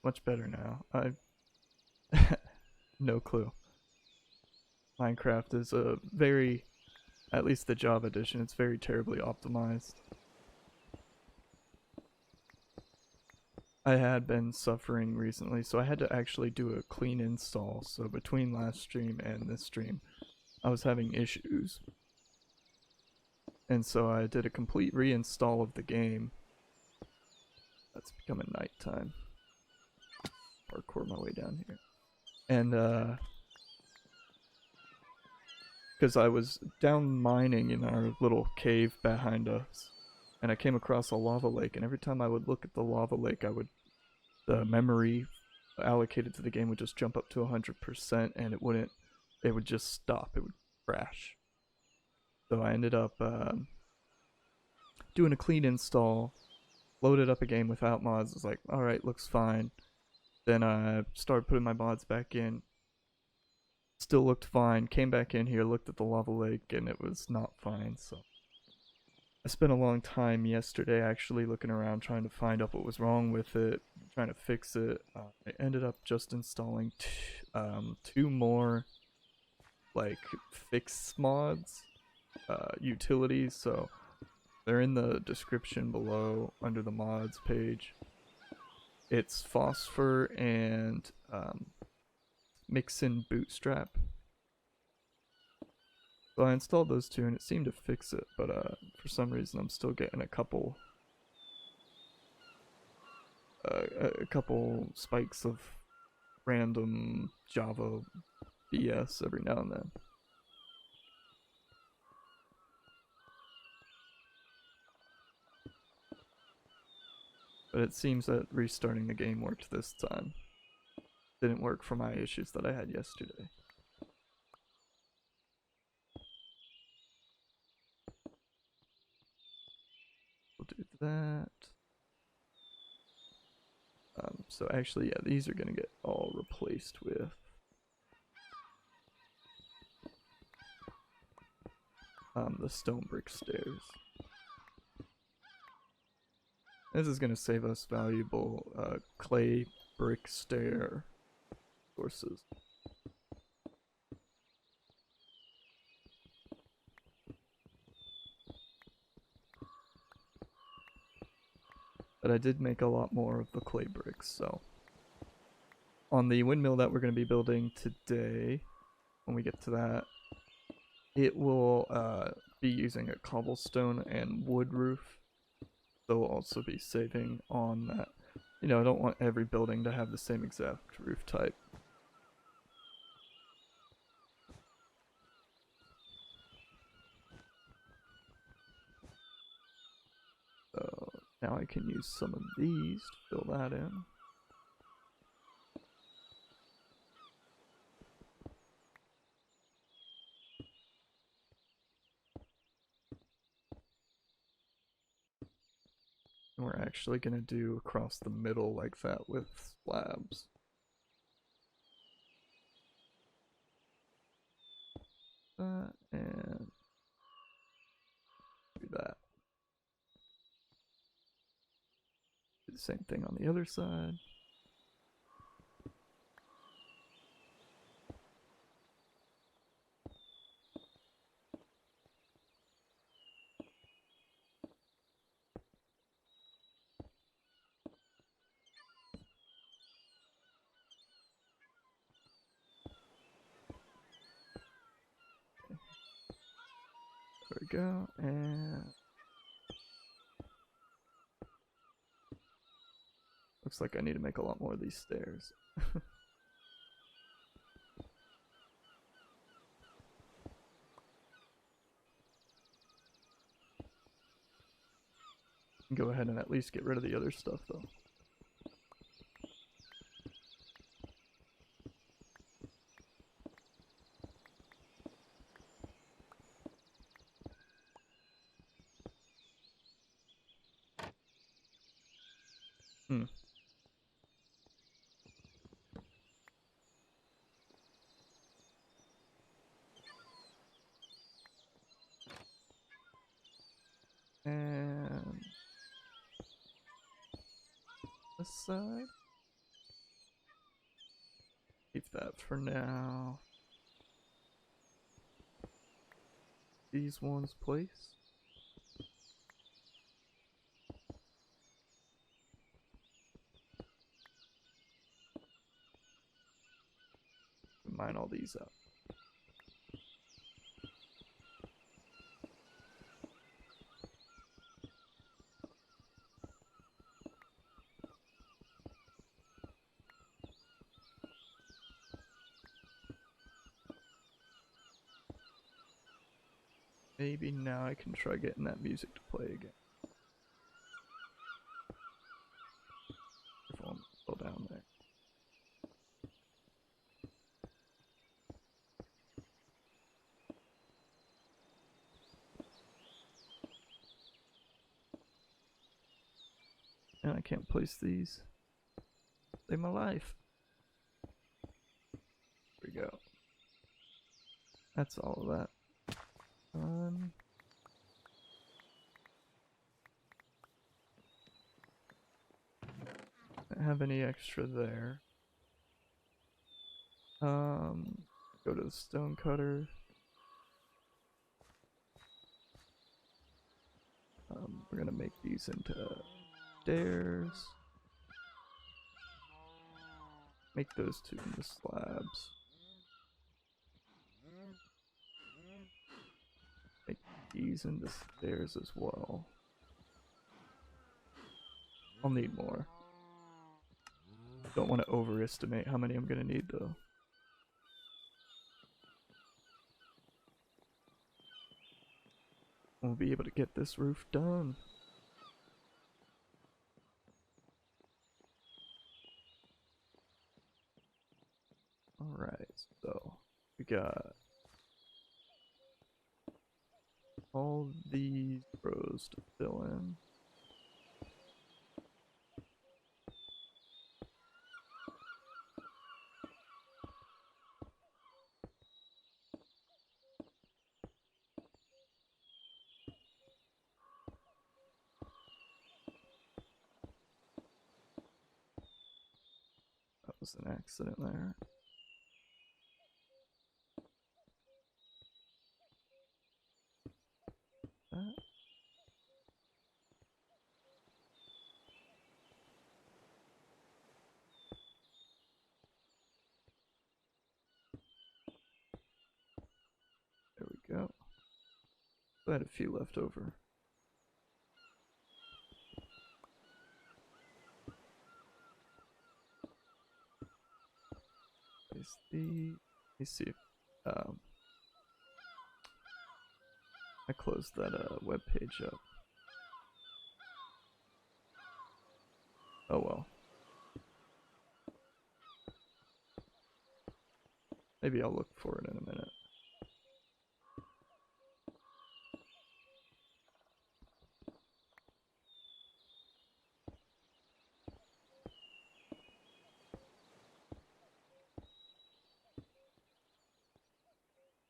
much better now. I no clue. Minecraft is a very, at least the Java edition, it's very terribly optimized. I had been suffering recently, so I had to actually do a clean install. So between last stream and this stream, I was having issues. And so I did a complete reinstall of the game. That's becoming nighttime. Parkour my way down here. And because I was down mining in our little cave behind us, and I came across a lava lake, and every time I would look at the lava lake, the memory allocated to the game would just jump up to 100%, and it would just stop. It would crash. So I ended up doing a clean install, loaded up a game without mods. I was like, alright, looks fine. Then I started putting my mods back in. Still looked fine. Came back in here, looked at the lava lake, and it was not fine. So I spent a long time yesterday actually looking around trying to find out what was wrong with it, trying to fix it. I ended up just installing two more like fix mods, utilities. So they're in the description below under the mods page. It's Phosphor and Mixin Bootstrap. So I installed those two and it seemed to fix it, but for some reason I'm still getting a couple spikes of random Java BS every now and then. But it seems that restarting the game worked this time. Didn't work for my issues that I had yesterday. We'll do that. So actually, yeah, these are gonna get all replaced with the stone brick stairs. This is gonna save us valuable clay brick stair sources. But I did make a lot more of the clay bricks, so on the windmill that we're going to be building today, when we get to that, it will be using a cobblestone and wood roof. So we'll also be saving on that. You know, I don't want every building to have the same exact roof type. So now I can use some of these to fill that in. And we're actually going to do across the middle like that with slabs. That and do that. Do the same thing on the other side. There we go, and looks like I need to make a lot more of these stairs. Go ahead and at least get rid of the other stuff though. And this side. that for now. These ones place. Mine all these up. Maybe now I can try getting that music to play again. If I'm still down there. And I can't place these. Save my life. There we go. That's all of that. Don't have any extra there. Go to the stone cutter. We're gonna make these into stairs. Make those two into slabs. Make these into stairs as well. I'll need more. Don't want to overestimate how many I'm gonna need though. We'll be able to get this roof done. Alright, so we got all these rows to fill in. That was an accident there. That. There we go. I had a few left over. Place the. Let me see if I closed that web page up. Oh well. Maybe I'll look for it in a minute.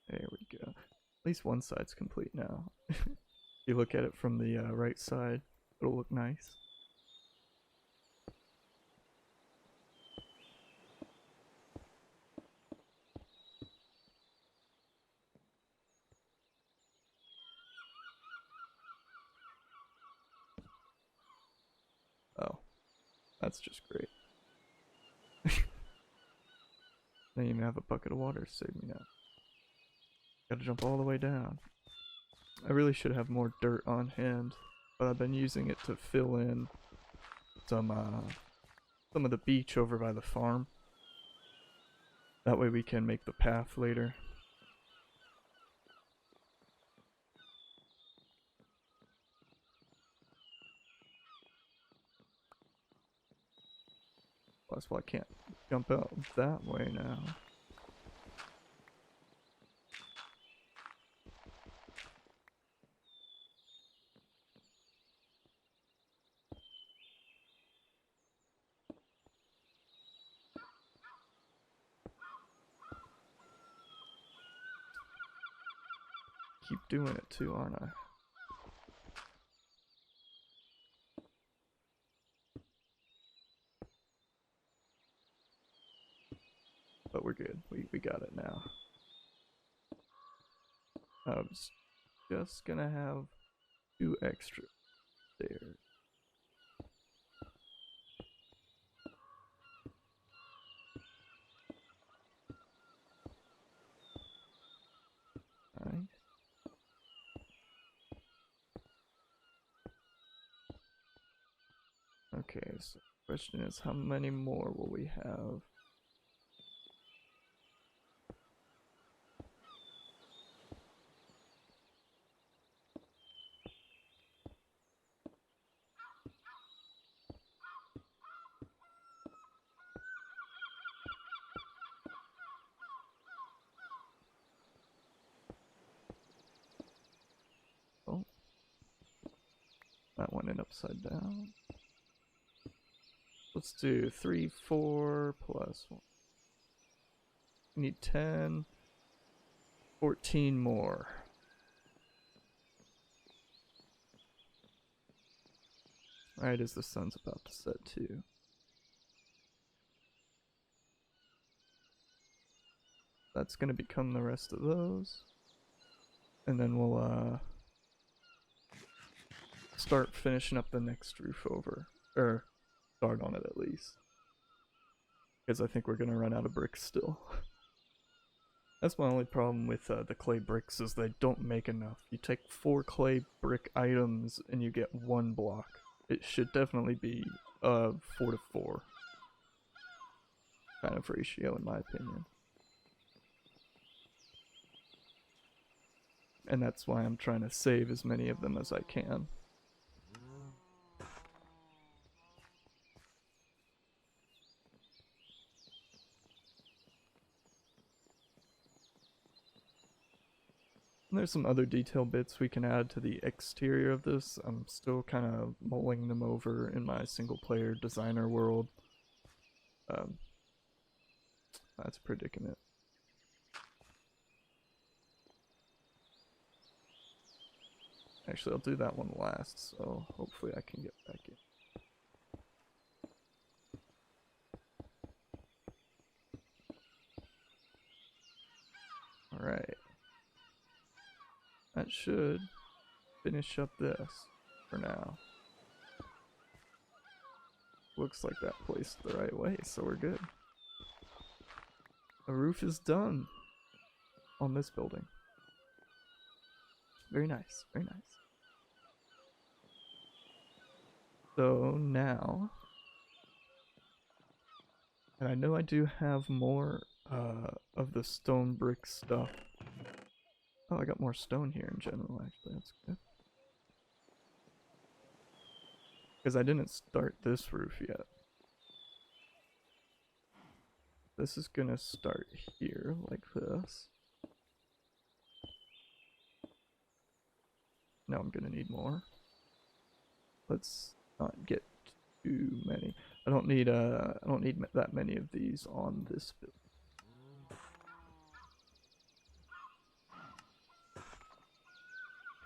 There we go. At least one side's complete now. If you look at it from the right side, it'll look nice. Oh, that's just great. I didn't even have a bucket of water to save me now. Gotta jump all the way down. I really should have more dirt on hand, but I've been using it to fill in some of the beach over by the farm. That way we can make the path later. That's why I can't jump out that way now. Keep doing it too, aren't I? But we're good. We got it now. I was just gonna have 2 extra stairs. Alright. Okay, so the question is, how many more will we have? Oh, that went in upside down. Let's do 3, 4 plus 1. We need 10, 14 more. Right as the sun's about to set too. That's gonna become the rest of those. And then we'll start finishing up the next roof over. Or start on it at least. Because I think we're gonna run out of bricks still. That's my only problem with the clay bricks, is they don't make enough. You take 4 clay brick items and you get 1 block. It should definitely be 4 to 4 kind of ratio in my opinion. And that's why I'm trying to save as many of them as I can. And there's some other detail bits we can add to the exterior of this. I'm still kind of mulling them over in my single player designer world. That's a predicament. Actually, I'll do that one last, so hopefully I can get back in. Alright. That should finish up this for now. Looks like that placed the right way, so we're good. The roof is done on this building. Very nice, very nice. So now, and I know I do have more of the stone brick stuff. Oh, I got more stone here in general, actually, that's good. Because I didn't start this roof yet. This is gonna start here, like this. Now I'm gonna need more. Let's not get too many. I don't need that many of these on this build.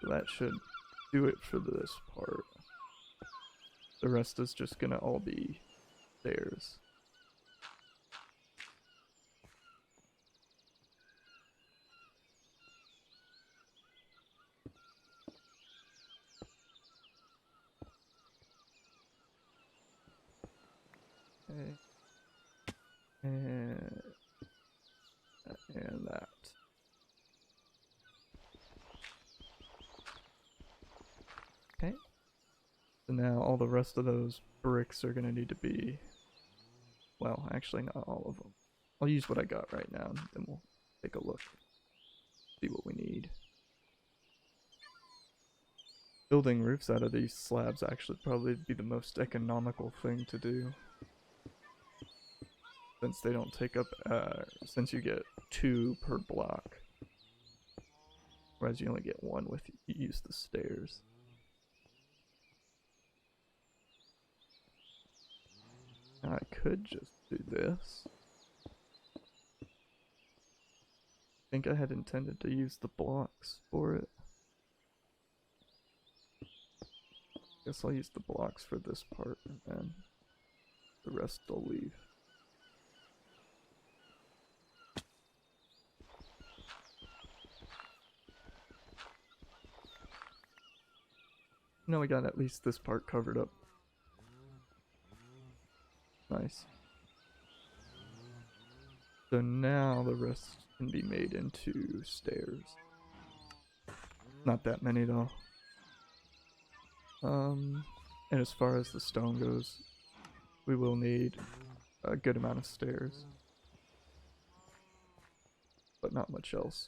So that should do it for this part. The rest is just gonna all be stairs. Okay. And that. Okay. So now all the rest of those bricks are gonna need to be, well, actually not all of them. I'll use what I got right now, and then we'll take a look, see what we need. Building roofs out of these slabs actually probably be the most economical thing to do, since they don't take up, since you get 2 per block, whereas you only get 1 with you use the stairs. Now I could just do this. I think I had intended to use the blocks for it. Guess I'll use the blocks for this part, and then the rest I'll leave. Now we got at least this part covered up. Nice. So now the rest can be made into stairs. Not that many though. And as far as the stone goes, we will need a good amount of stairs. But not much else.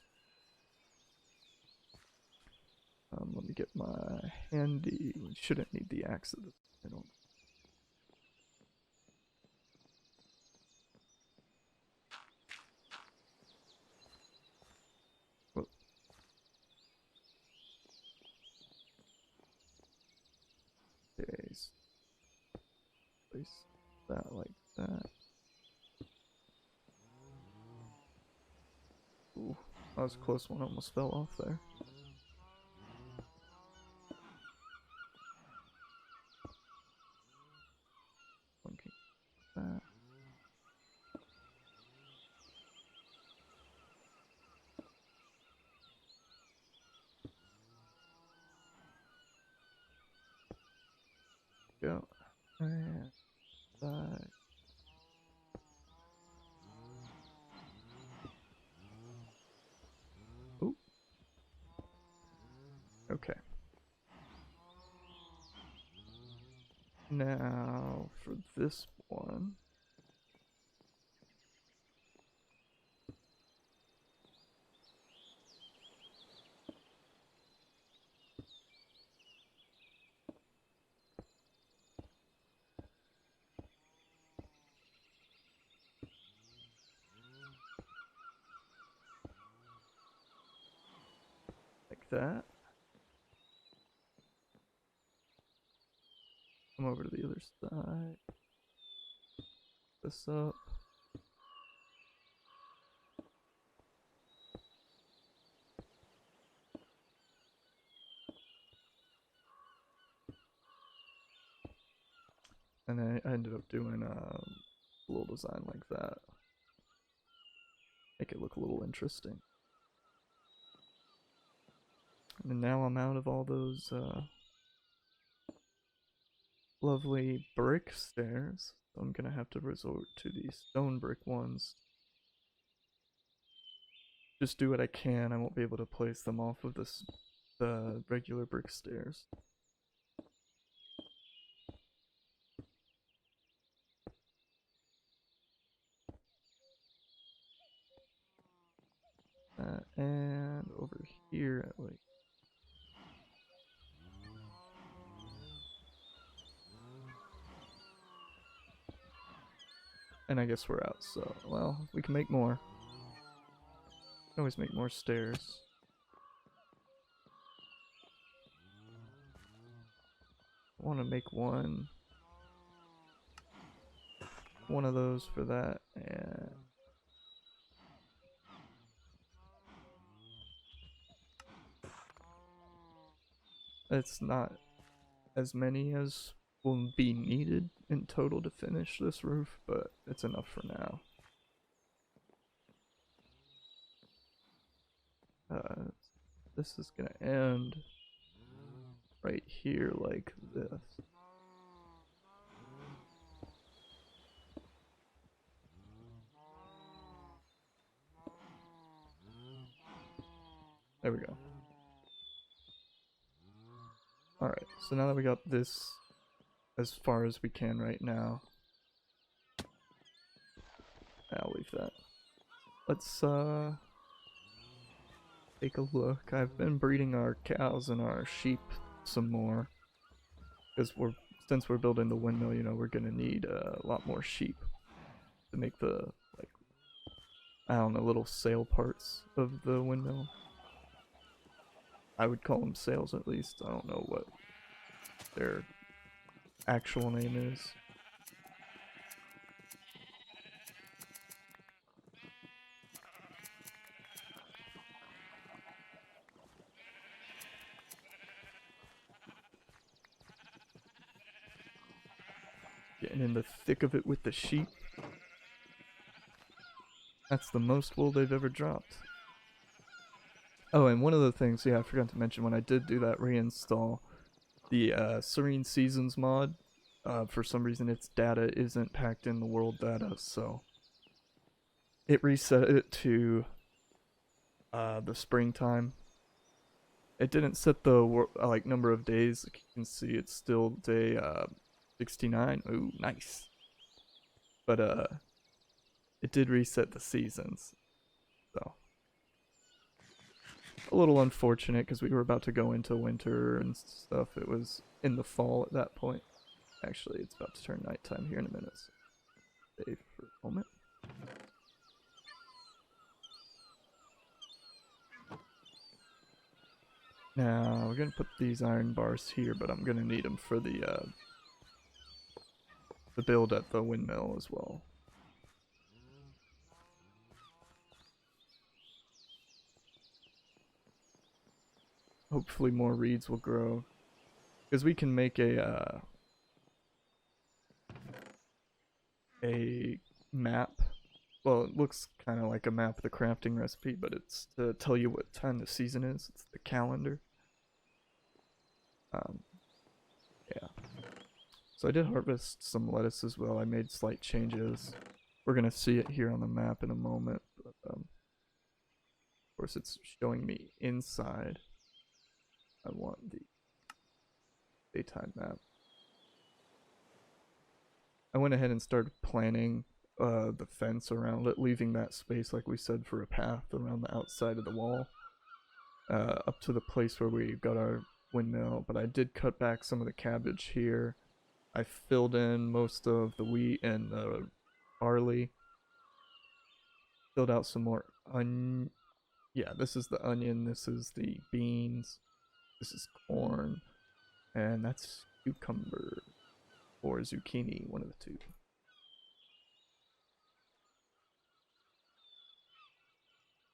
Let me get my handy. We shouldn't need the axe at this point. Okay, place that like that. Ooh, that was a close one, almost fell off there. Okay, that. Go. And that. Ooh. Okay. Now for this one. Like that. Come over to the other side. This up. And then I ended up doing a little design like that. Make it look a little interesting. And now I'm out of all those lovely brick stairs. So I'm gonna have to resort to these stone brick ones. Just do what I can. I won't be able to place them off of the regular brick stairs. And over here, like. And I guess we're out, so, well, we can make more. Can always make more stairs. I want to make one of those for that, and it's not as many as will be needed in total to finish this roof, but it's enough for now. This is gonna end right here like this. There we go. Alright, so now that we got this as far as we can right now, I'll leave that. Let's take a look. I've been breeding our cows and our sheep some more, because since we're building the windmill, you know, we're gonna need a lot more sheep to make the, like, I don't know, little sail parts of the windmill. I would call them sails at least. I don't know what their actual name is. Getting in the thick of it with the sheep. That's the most wool they've ever dropped. Oh, and one of the things, yeah, I forgot to mention when I did do that reinstall, the Serene Seasons mod, for some reason its data isn't packed in the world data, so it reset it to the springtime. It didn't set the like number of days. Like you can see, it's still day 69. Ooh, nice. But it did reset the seasons, so a little unfortunate because we were about to go into winter and stuff. It was in the fall at that point. Actually, it's about to turn nighttime here in a minute. So stay for a moment. Now we're gonna put these iron bars here, but I'm gonna need them for the build at the windmill as well. Hopefully more reeds will grow, because we can make a map. Well, it looks kind of like a map of the crafting recipe, but it's to tell you what time the season is. It's the calendar. Yeah. So I did harvest some lettuce as well. I made slight changes. We're gonna see it here on the map in a moment. But, of course, it's showing me inside. I want the daytime map. I went ahead and started planning the fence around it, leaving that space, like we said, for a path around the outside of the wall, up to the place where we got our windmill. But I did cut back some of the cabbage here. I filled in most of the wheat and the barley. Filled out some more yeah, this is the onion, this is the beans, this is corn, and that's cucumber or zucchini, one of the two.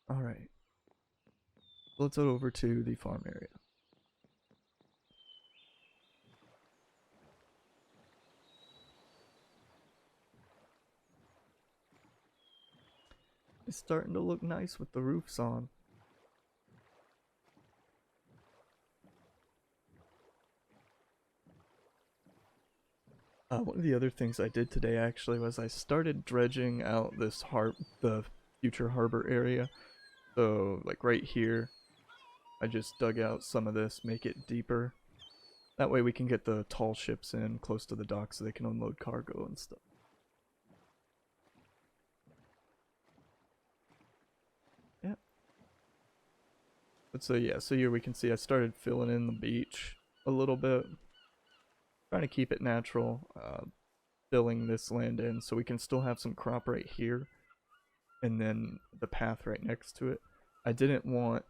Alright. Let's go over to the farm area. It's starting to look nice with the roofs on. One of the other things I did today actually was I started dredging out this the future harbor area. So like right here, I just dug out some of this, make it deeper. That way we can get the tall ships in close to the dock so they can unload cargo and stuff. Yeah. But so yeah, so here we can see I started filling in the beach a little bit. Trying to keep it natural, filling this land in so we can still have some crop right here and then the path right next to it. I didn't want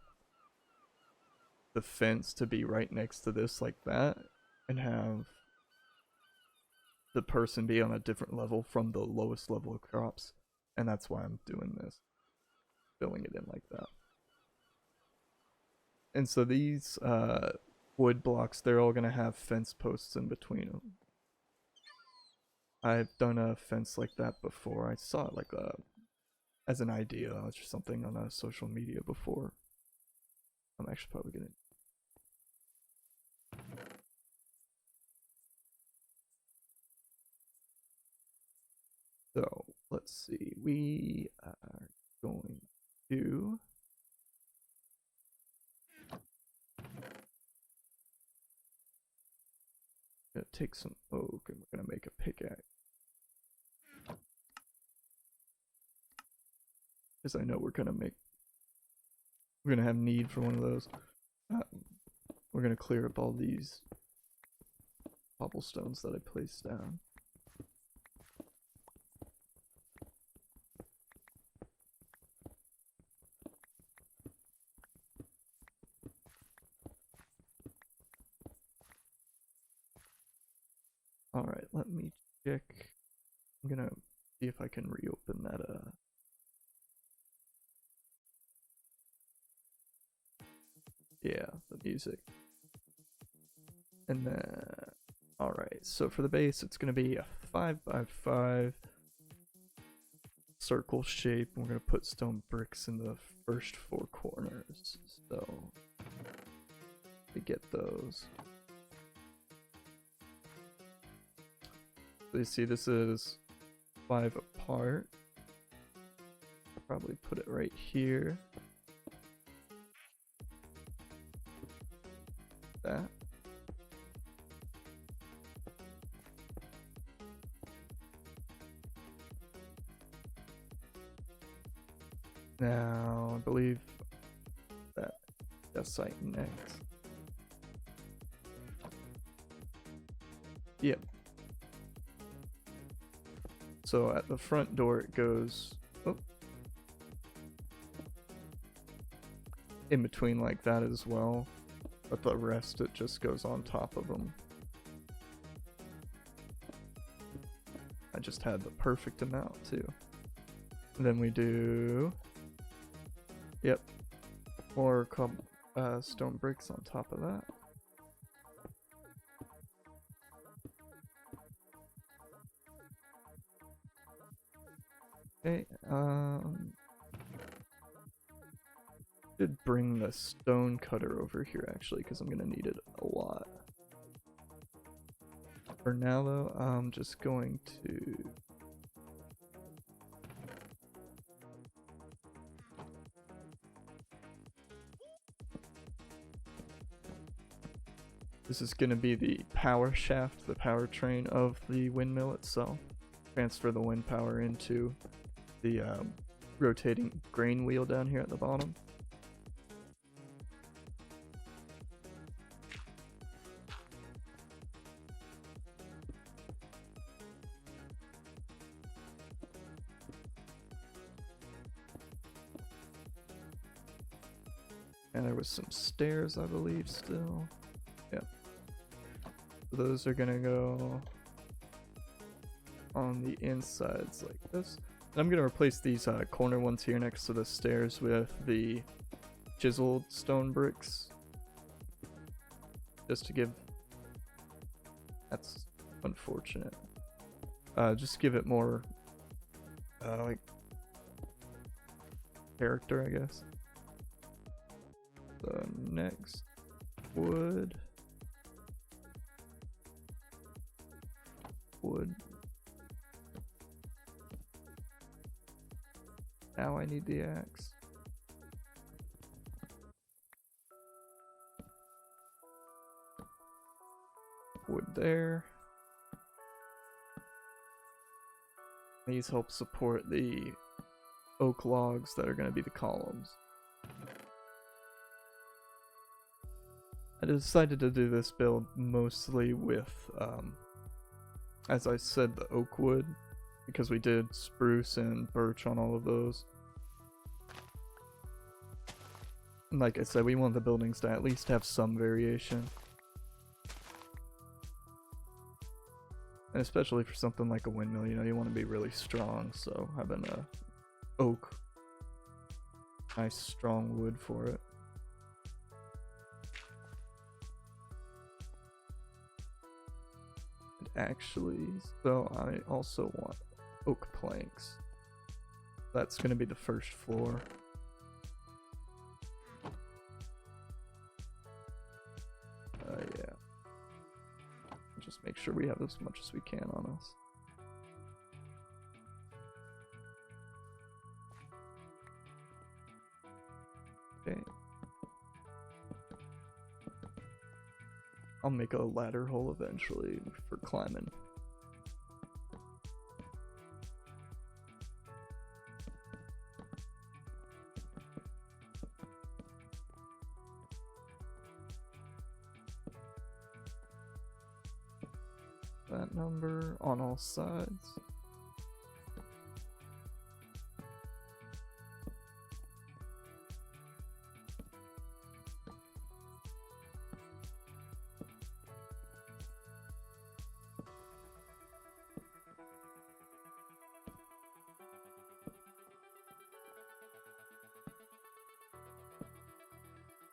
the fence to be right next to this like that and have the person be on a different level from the lowest level of crops, and that's why I'm doing this, filling it in like that. And so these wood blocks, they're all gonna have fence posts in between them. I've done a fence like that before. I saw it like as an idea or something on a social media before. I'm actually probably gonna. So let's see. We are going to. Gonna take some oak and we're gonna make a pickaxe. Because I know we're gonna have need for one of those. We're gonna clear up all these cobblestones that I placed down. Alright, let me check. I'm gonna see if I can reopen that yeah, the music. And then alright, so for the base it's gonna be a 5x5 circle shape. We're gonna put stone bricks in the first 4 corners. So we get those. So you see this is 5 apart. Probably put it right here. That. Now, I believe that site next. Yep. So at the front door it goes in between like that as well, but the rest it just goes on top of them. I just had the perfect amount too. And then we do, yep, more stone bricks on top of that. Okay, should bring the stone cutter over here actually, because I'm gonna need it a lot. For now though, I'm just going to this is gonna be the power shaft, the powertrain of the windmill itself. Transfer the wind power into the rotating grain wheel down here at the bottom. And there was some stairs, I believe, still. Yep. So those are gonna go on the insides like this. And I'm gonna replace these corner ones here next to the stairs with the chiseled stone bricks. Just to give... That's unfortunate. Just give it more, like, character, I guess. So next, wood. Now I need the axe. Wood there. These help support the oak logs that are going to be the columns. I decided to do this build mostly with, as I said, the oak wood, because we did spruce and birch on all of those. And like I said, we want the buildings to at least have some variation. And especially for something like a windmill, you know, you want to be really strong, so having a oak, nice strong wood for it. Actually, so I also want oak planks. That's going to be the first floor. Yeah. Just make sure we have as much as we can on us. Okay. I'll make a ladder hole eventually for climbing. That number on all sides.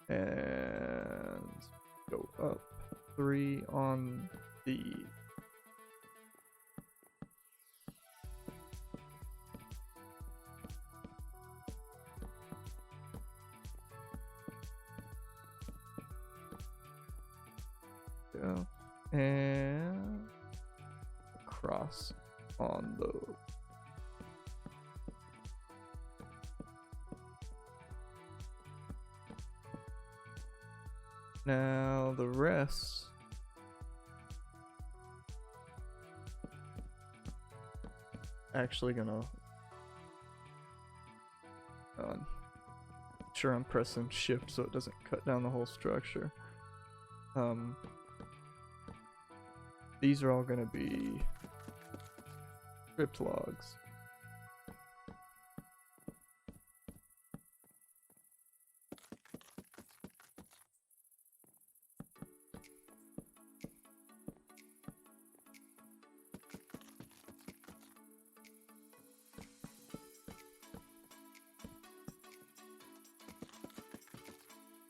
And go up 3 on the and cross on those. Now the rest, actually gonna, sure I'm pressing shift so it doesn't cut down the whole structure. These are all gonna be script logs.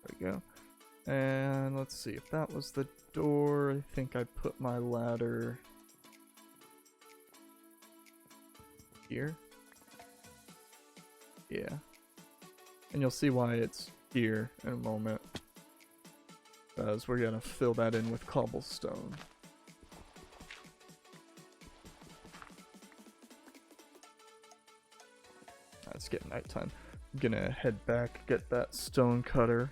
There we go. And let's see, if that was the door, I think I put my ladder here. Yeah. And you'll see why it's here in a moment, as we're gonna fill that in with cobblestone. It's getting nighttime. I'm gonna head back, get that stone cutter,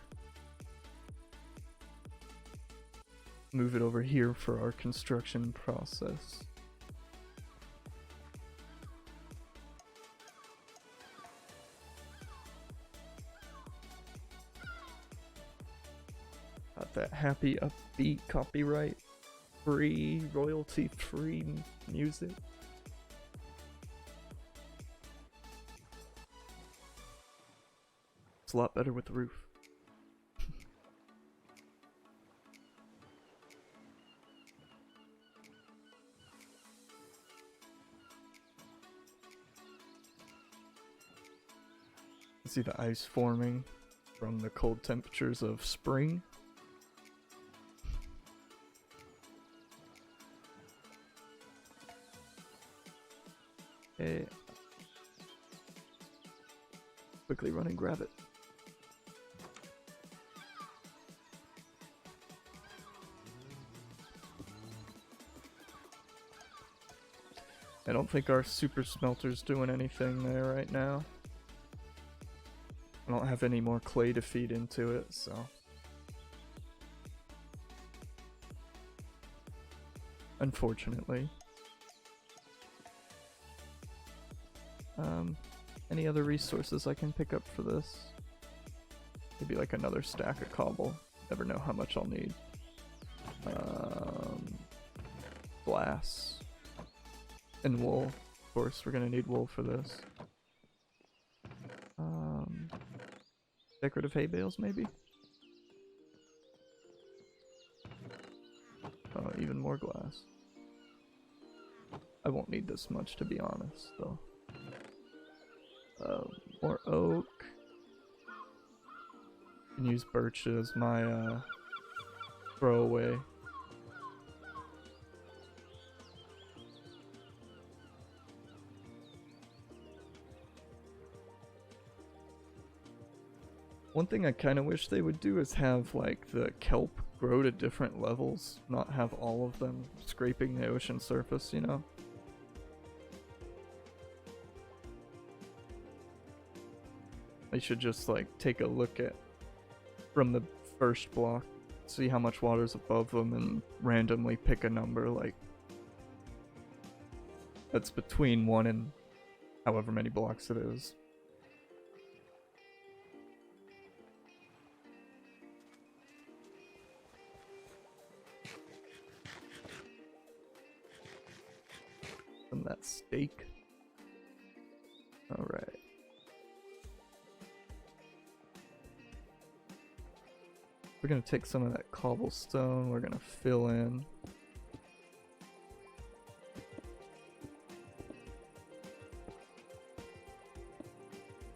move it over here for our construction process. Got that happy, upbeat, copyright free, royalty free music. It's a lot better with the roof. See the ice forming from the cold temperatures of spring. Okay. Quickly run and grab it. I don't think our super smelter's doing anything there right now. I don't have any more clay to feed into it, so. Unfortunately. Any other resources I can pick up for this? Maybe like another stack of cobble. Never know how much I'll need. Glass. And wool. Of course, we're gonna need wool for this. Decorative hay bales, maybe? Oh, even more glass. I won't need this much, to be honest, though. More oak. Can use birch as my throwaway. One thing I kind of wish they would do is have like the kelp grow to different levels, not have all of them scraping the ocean surface, you know? They should just like take a look at from the first block, see how much water's above them and randomly pick a number like that's between 1 and however many blocks it is. And that steak. Alright. We're gonna take some of that cobblestone, we're gonna fill in.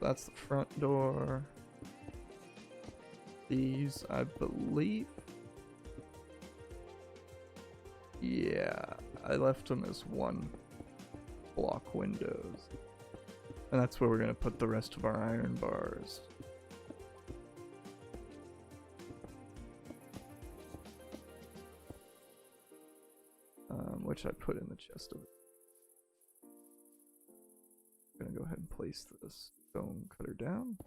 That's the front door. These, I believe. Yeah, I left them as 1 block windows. And that's where we're gonna put the rest of our iron bars. which I put in the chest of it. I'm gonna go ahead and place the stone cutter down.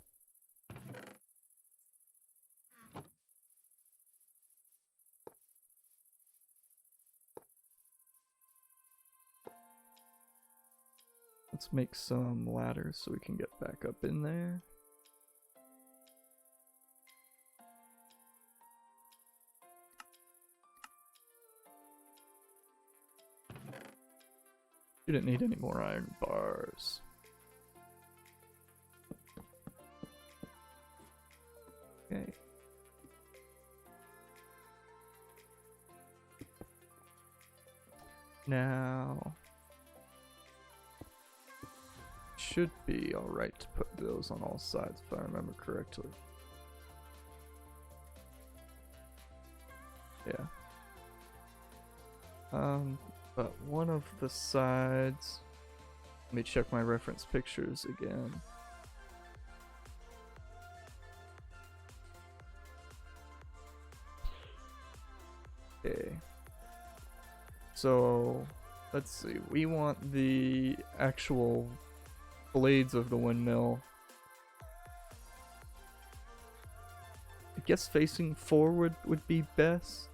Let's make some ladders so we can get back up in there. You didn't need any more iron bars. Okay. Now, should be alright to put those on all sides if I remember correctly. Yeah. But one of the sides, let me check my reference pictures again. Okay. So, let's see, we want the actual blades of the windmill, I guess facing forward would be best.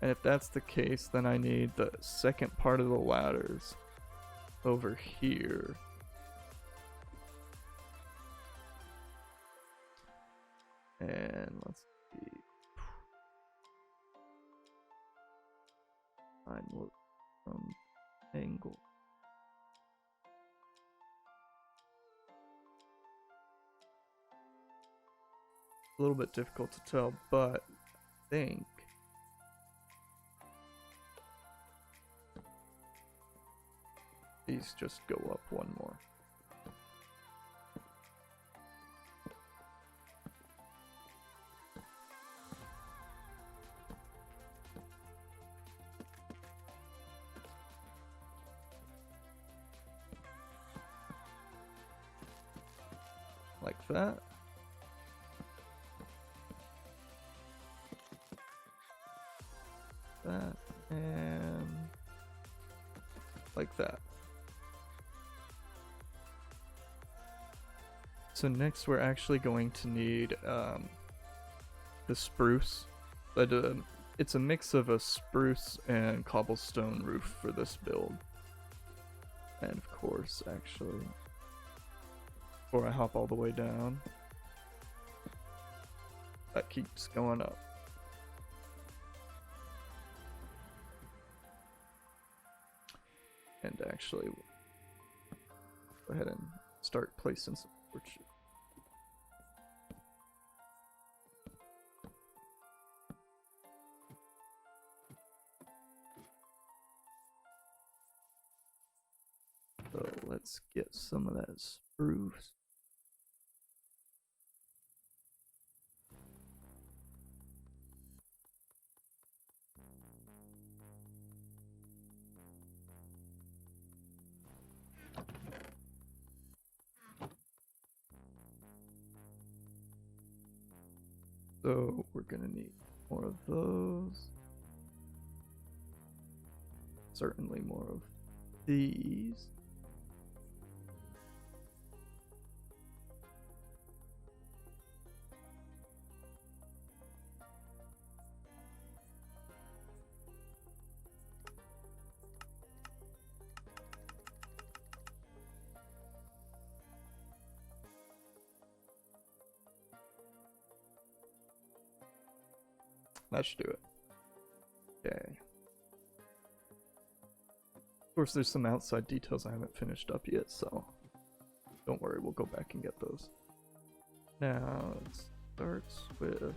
And if that's the case, then I need the second part of the ladders over here. And let's see. Find what angle. A little bit difficult to tell, but I think these just go up one more. Like that. That and like that. So next we're actually going to need the spruce, but it's a mix of a spruce and cobblestone roof for this build. And of course, actually, before I hop all the way down, that keeps going up. And actually, go ahead and start placing some torches. So let's get some of that spruce. So we're gonna need more of those. Certainly more of these. That should do it. Okay. Of course, there's some outside details I haven't finished up yet, so don't worry, we'll go back and get those. Now, it starts with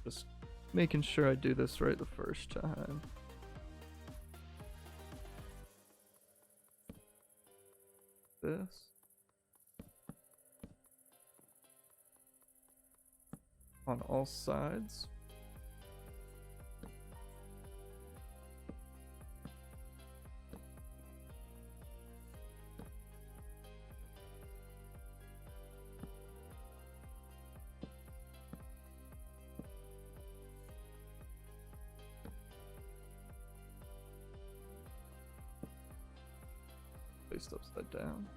just making sure I do this right the first time. This. On all sides. placed upside down.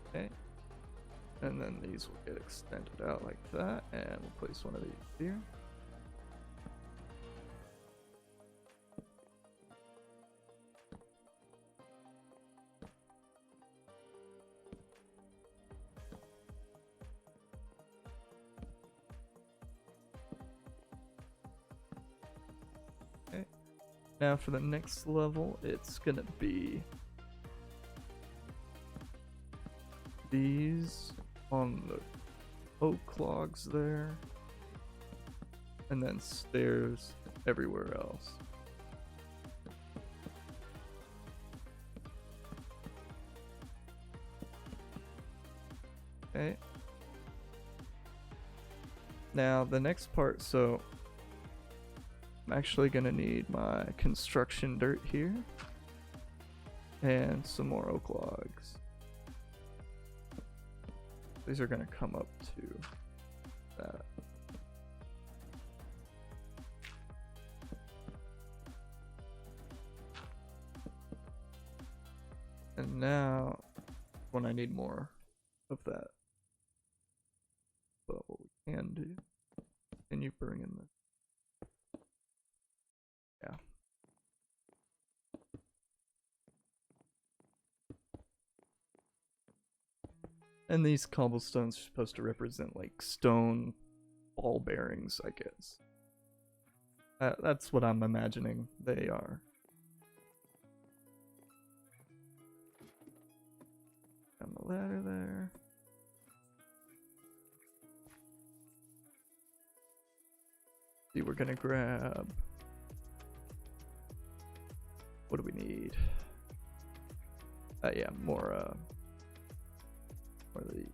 Okay. And then these will get extended out like that, and we'll place one of these here. Okay. Now for the next level, it's gonna be these on the oak logs there, and then stairs everywhere else. Okay. Now the next part, so I'm actually gonna need my construction dirt here and some more oak logs. These are gonna come up to that. And now when I need more of that, but what we can do, can you bring in the, yeah. And these cobblestones are supposed to represent like stone ball bearings, I guess. That's what I'm imagining they are. On the ladder there. See, we're gonna grab. What do we need? Yeah, more of the.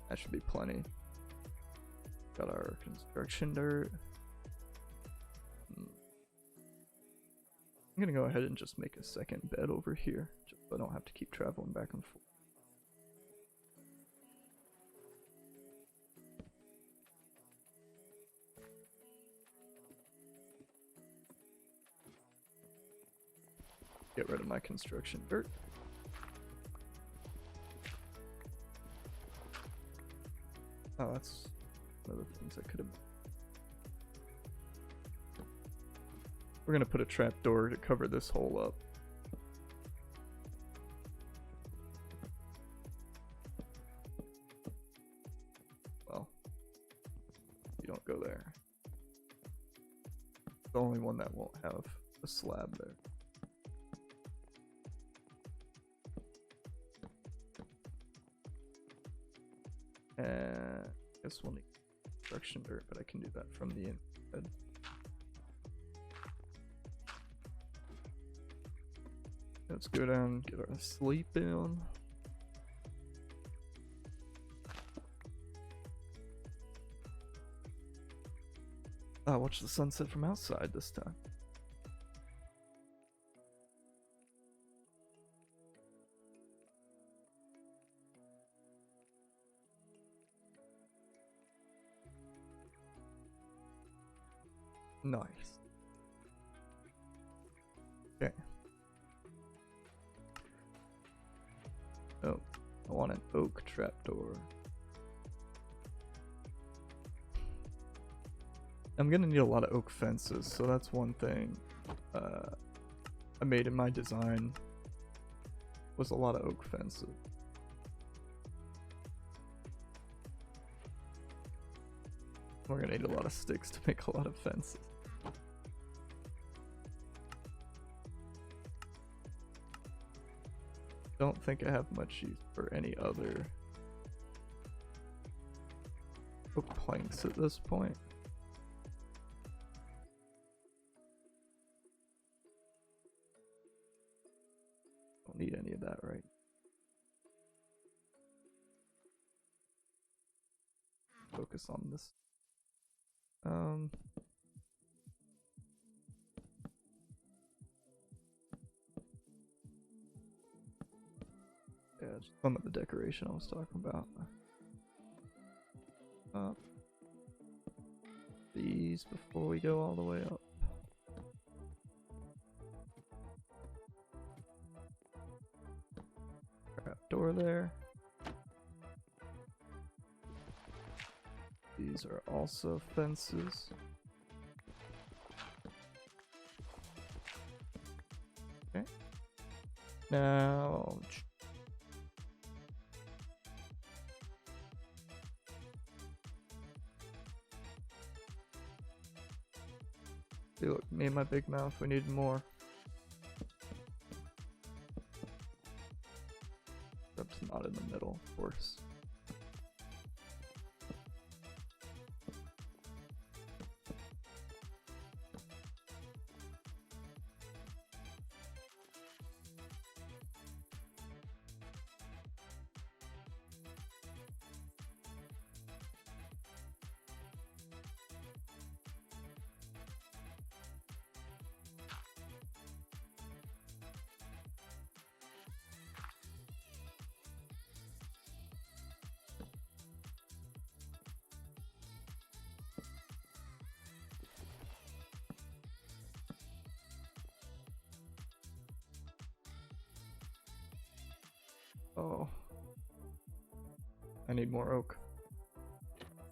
That should be plenty. Got our construction dirt. I'm gonna go ahead and just make a second bed over here, just so I don't have to keep traveling back and forth. Get rid of my construction dirt. Oh, that's one of the things I could have. We're gonna put a trapdoor to cover this hole up. Well, you don't go there. The only one that won't have a slab there. I guess we'll need construction dirt, but I can do that from the inside. Let's go down and get our sleep in. Watch the sunset from outside this time. Nice. Okay. Oh, I want an oak trapdoor. I'm gonna need a lot of oak fences, so that's one thing I made in my design was a lot of oak fences. We're gonna need a lot of sticks to make a lot of fences. Don't think I have much use for any other oak planks at this point. Don't need any of that right. Focus on this. Yeah, just some of the decoration I was talking about. These before we go all the way up. Trap door there. These are also fences. Okay. Now see, look, me and my big mouth, we need more. Except not in the middle, of course. Oh, I need more oak.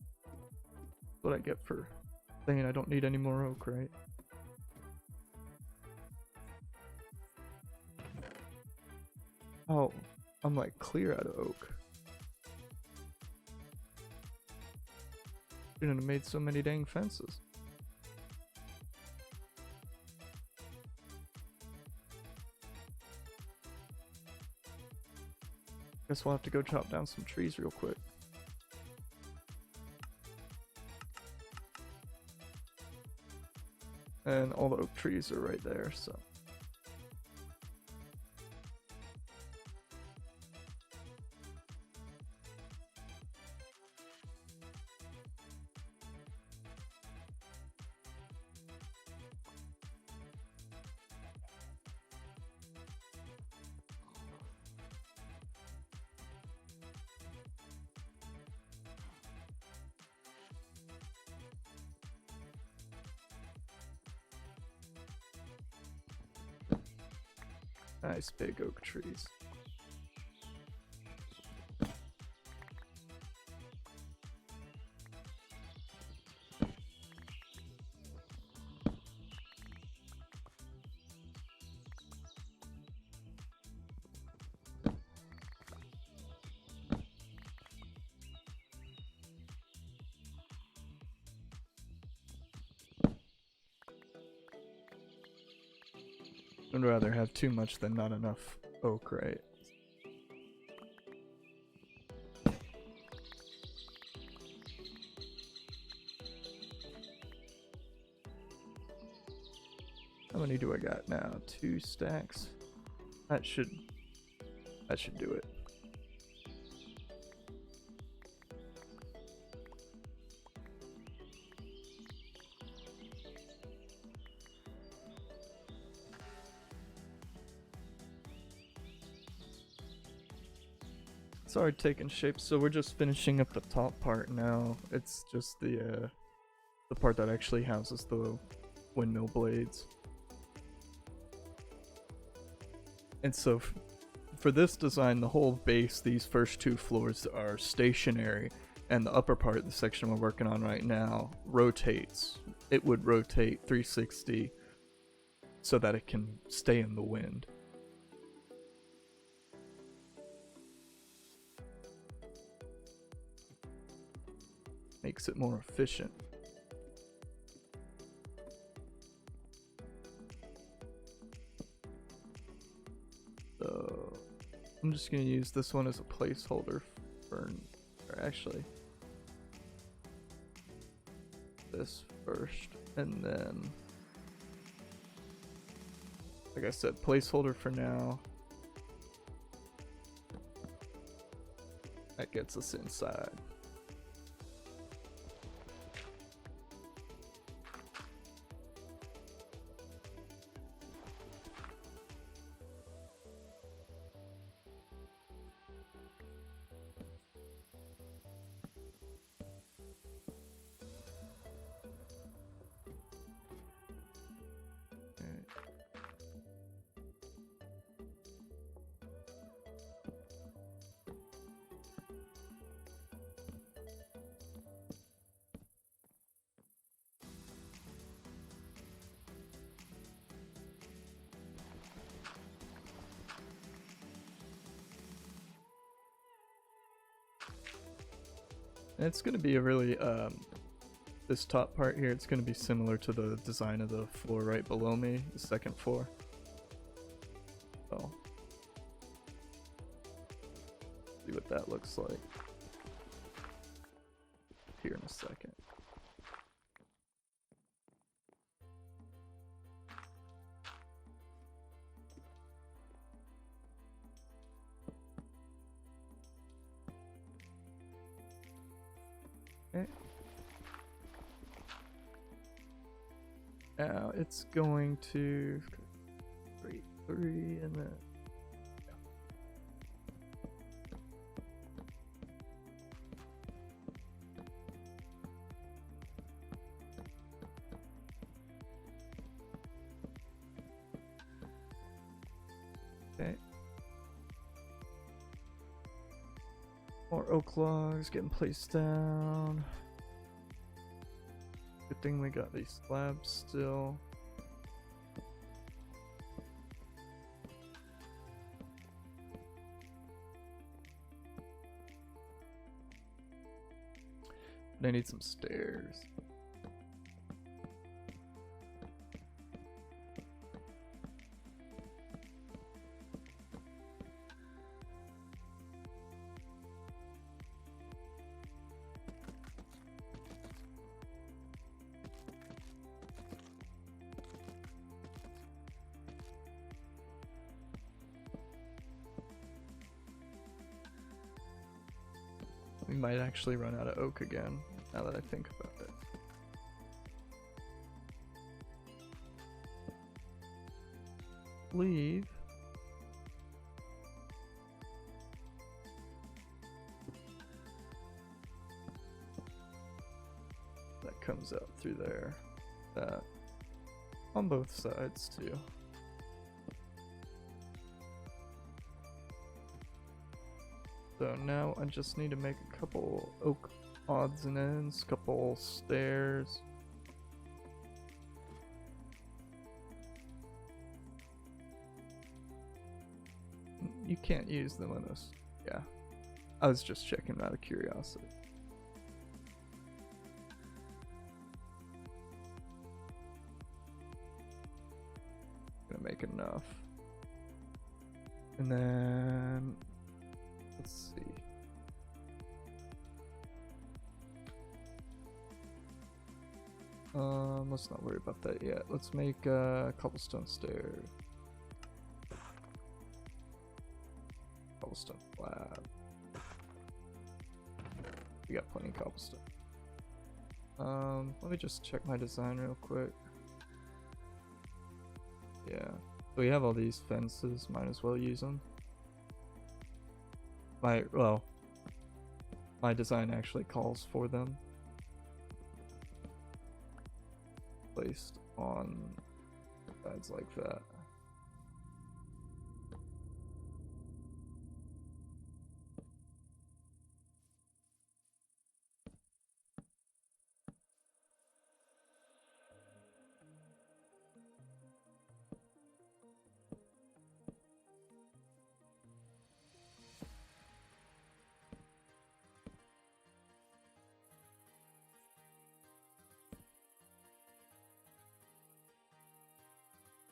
That's what I get for saying I don't need any more oak, right? Oh, I'm like clear out of oak. Shouldn't have made so many dang fences. Guess we'll have to go chop down some trees real quick. And all the oak trees are right there, so. Nice big oak trees. I'd rather have too much than not enough oak, right? How many do I got now? 2 stacks. That should do it. It's already taken shape, so we're just finishing up the top part now. It's just the part that actually houses the windmill blades. And so for this design, the whole base, these first 2 floors are stationary, and the upper part, the section we're working on right now, rotates. It would rotate 360 so that it can stay in the wind. Makes it more efficient. So I'm just gonna use this one as a placeholder for, or actually this first, and then, like I said, placeholder for now. That gets us inside. And it's going to be a really, this top part here, it's going to be similar to the design of the floor right below me, the second floor. So, see what that looks like here in a second. Okay. Now it's going to create 3 and then okay. More oak logs getting placed down. Good thing we got these slabs still. But I need some stairs. We might actually run out of oak again, now that I think about it. Leave. That comes out through there. That. On both sides, too. So now I just need to make a couple oak odds and ends, couple stairs. You can't use them in this. Yeah. I was just checking out of curiosity. Gonna make enough. And then let's see. Let's not worry about that yet. Let's make cobblestone stairs. Cobblestone slab. We got plenty of cobblestone. Let me just check my design real quick. Yeah. So we have all these fences, might as well use them. My design actually calls for them. Placed on sides like that.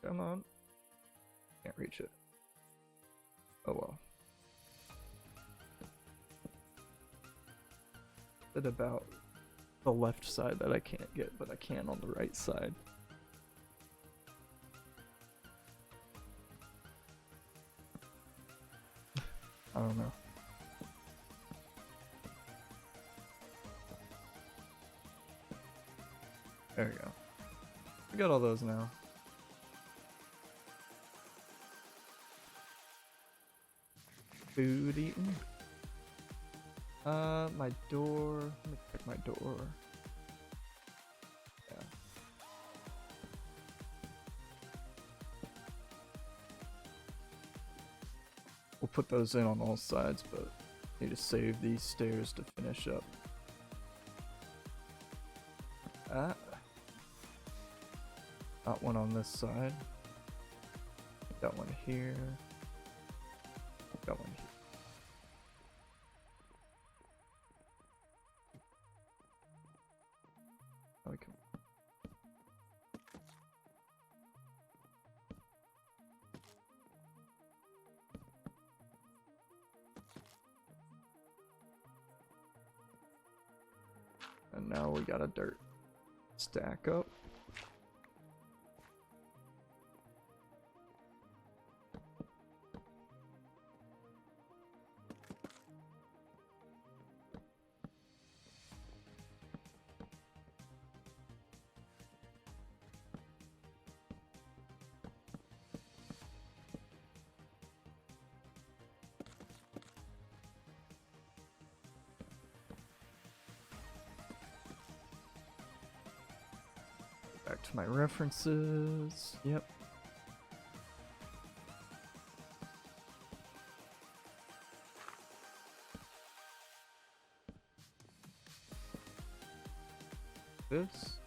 Come on. Can't reach it. Oh well. It's about the left side that I can't get, but I can on the right side. I don't know. There we go. We got all those now. Food eating. My door. Let me check my door. Yeah. We'll put those in on all sides, but need to save these stairs to finish up. Got one on this side. Got one here. Got one here. We can. And now we got a dirt stack up. Back to my references. Yep. This.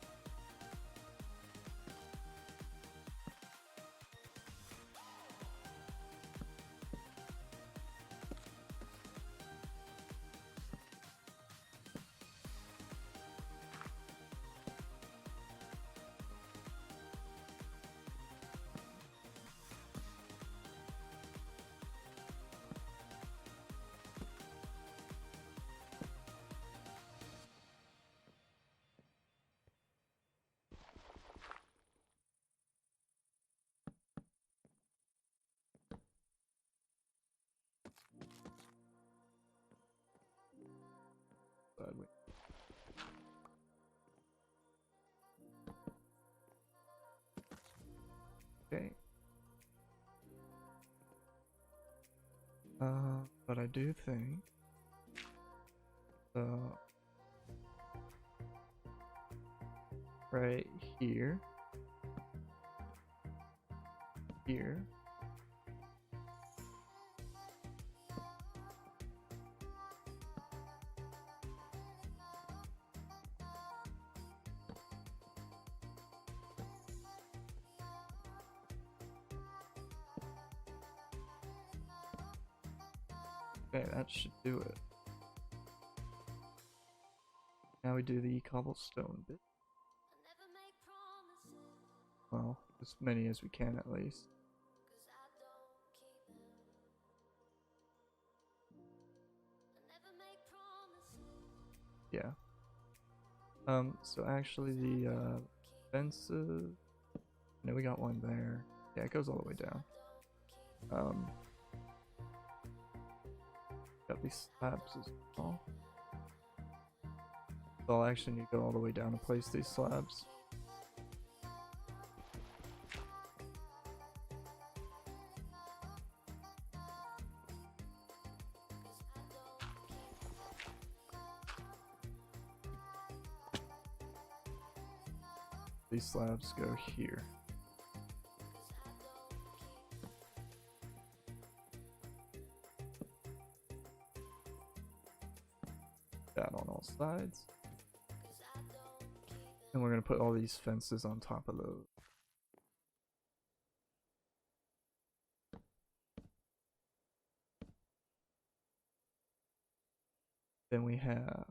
Okay. But I do think right here, here. Okay, that should do it. Now we do the cobblestone bit. Well, as many as we can at least. Yeah. So actually the fences, no, we got one there. Yeah, it goes all the way down. Got these slabs as well. So I'll actually need to go all the way down to place these slabs. These slabs go here. That on all sides. And we're going to put all these fences on top of those. Then we have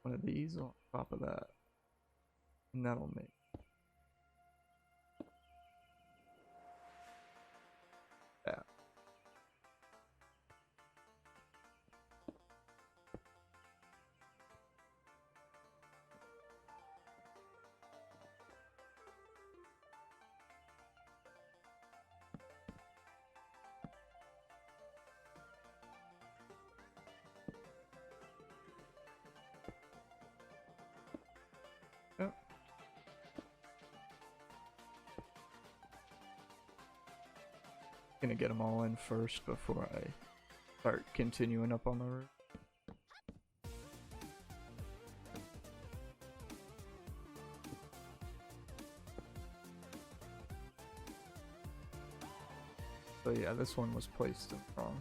one of these on top of that. And that'll make that. Gonna get them all in first before I start continuing up on the roof. So yeah, this one was placed in wrong.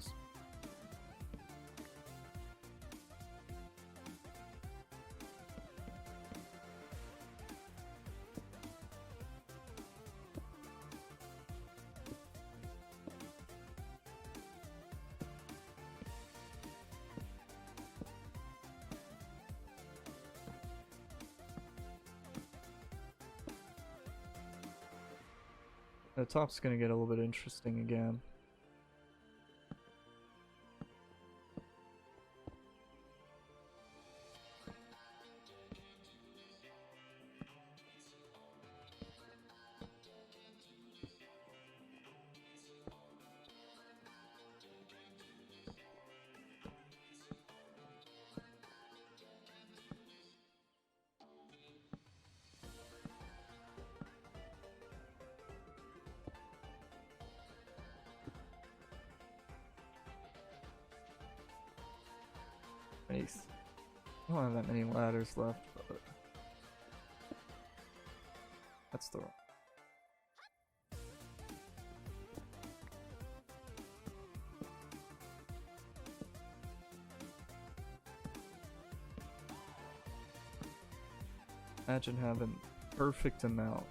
The top's gonna get a little bit interesting again. Nice. I don't have that many ladders left, but that's the wrong. Imagine having perfect amount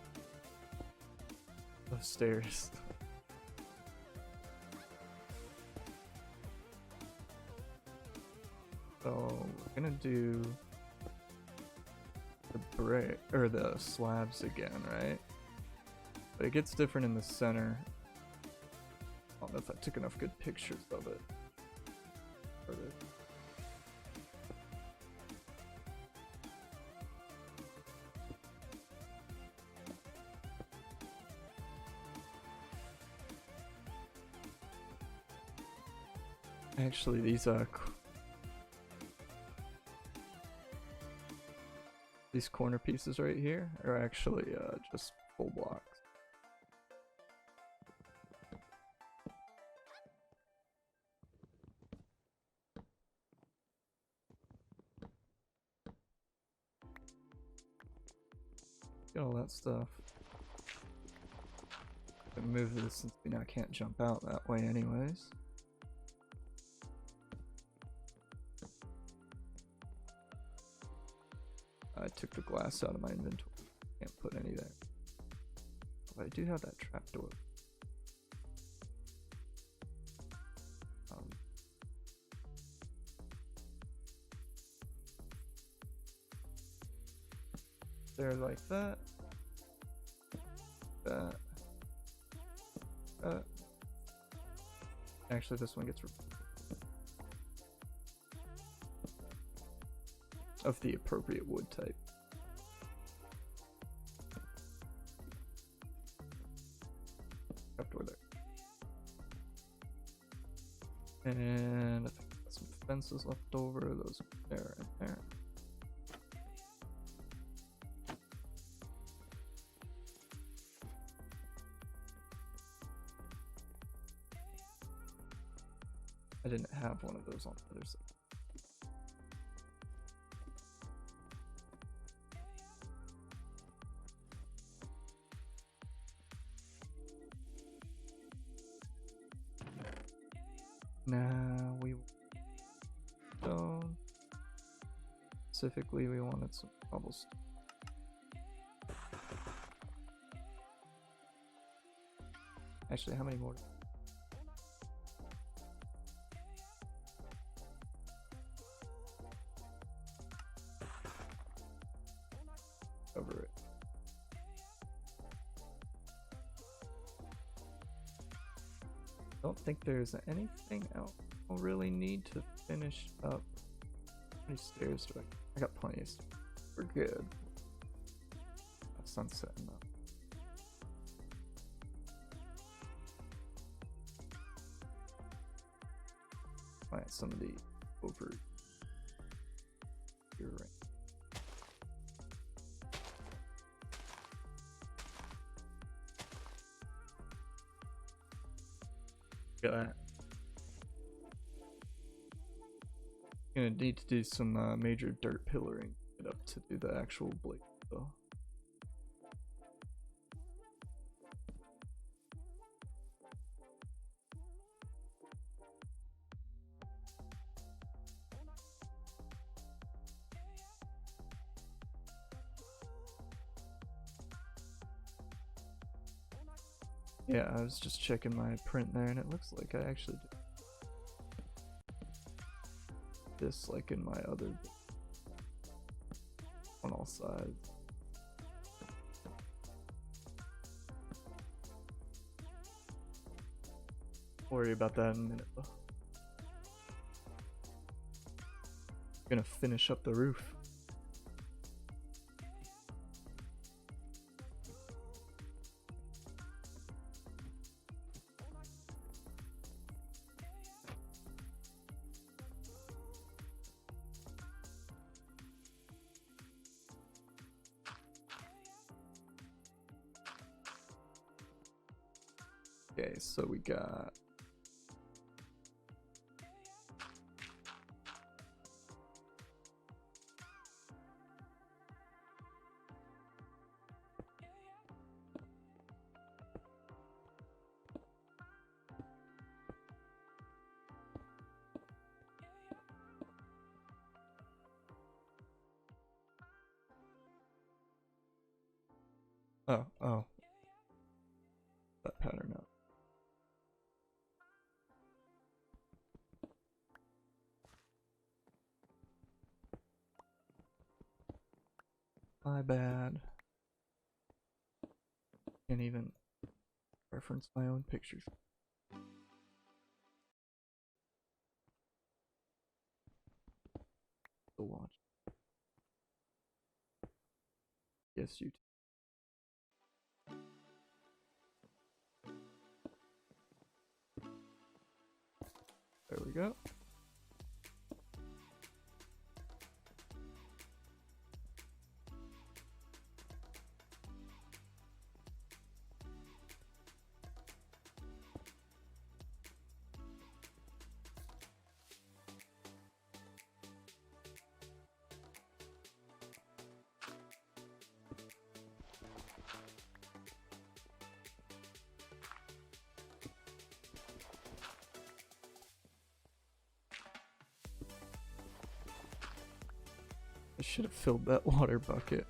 of stairs. So we're gonna do the brick or the slabs again, right? But it gets different in the center. I don't know if I took enough good pictures of it. Actually, these corner pieces right here are actually just full blocks. Get all that stuff. Move this since we now can't jump out that way anyways. I took the glass out of my inventory. Can't put any there. But I do have that trapdoor. There like that. That. Actually, this one gets of the appropriate wood type. Trapdoor there. And I think I got some fences left over. Those are there and there. I didn't have one of those on the other side. Now we stone. Specifically, we wanted some cobblestone. Actually, how many more? Over it. Don't think there's anything else I'll really need to finish up. How many stairs do I got plenty of stairs. We're good. Sun's setting up. Plant some of the over here. Right. Look at that. Gonna need to do some major dirt pillaring to get up to do the actual blade though. Yeah, I was just checking my print there and it looks like I actually did this like in my other on all sides. Worry about that in a minute though. Gonna finish up the roof. Okay, so we got oh that pattern up. My bad. Can't even reference my own pictures. To watch. Yes, you. There we go. I should have filled that water bucket.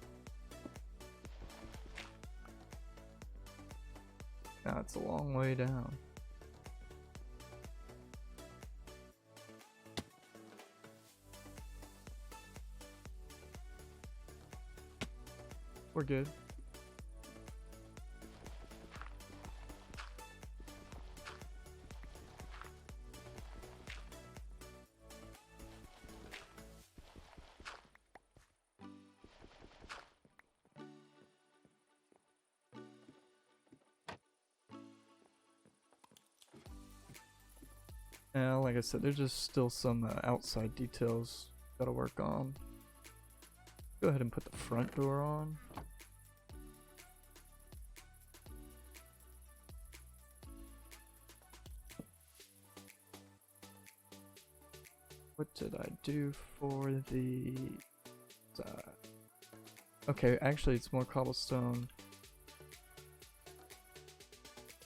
Now it's a long way down. We're good. Yeah, like I said, there's just still some outside details gotta work on. Go ahead and put the front door on. What did I do for the side? Okay, actually it's more cobblestone.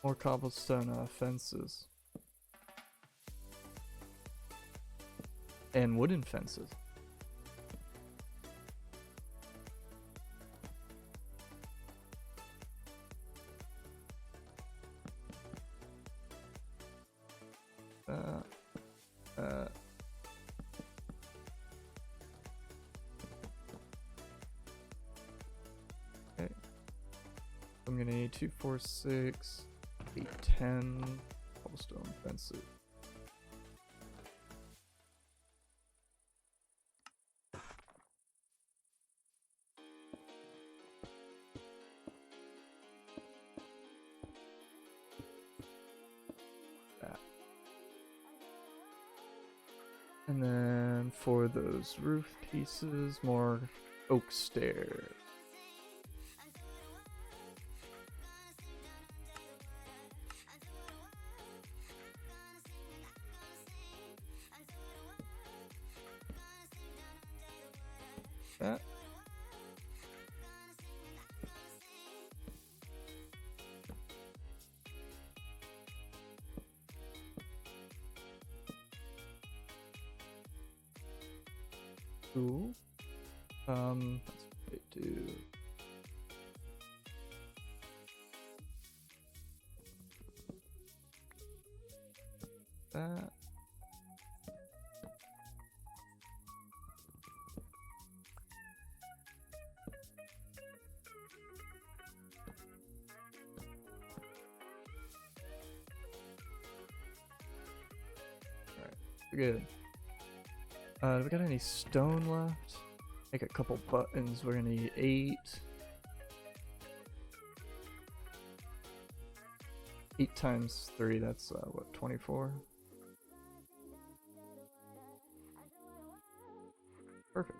More cobblestone fences. And wooden fences. Okay. I'm gonna need 2, 4, 6, 8, 10 cobblestone fences. And then for those roof pieces, more oak stairs. that. Cool. Let's do that. Alright, good. Do we got any stone left? Make a couple buttons. We're gonna need 8. 8 times 3, that's what, 24? Perfect.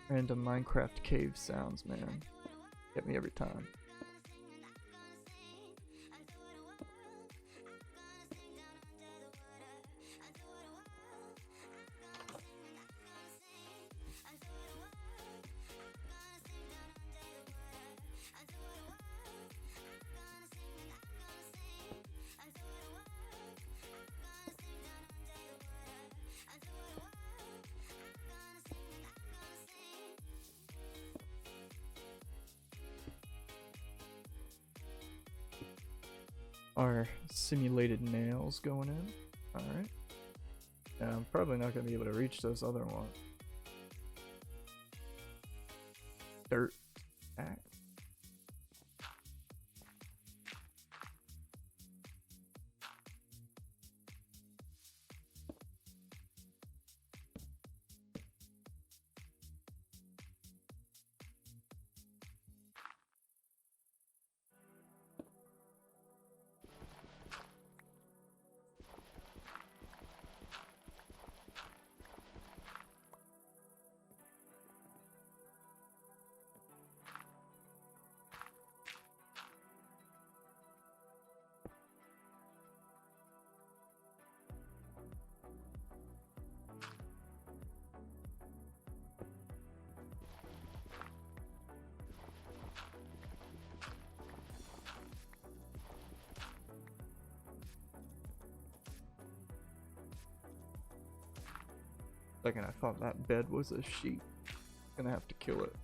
Random Minecraft cave sounds, man. Get me every time. Our simulated nails going in. Alright. Yeah, I'm probably not going to be able to reach those other ones. Dirt axe. Second, I thought that bed was a sheep. Gonna have to kill it.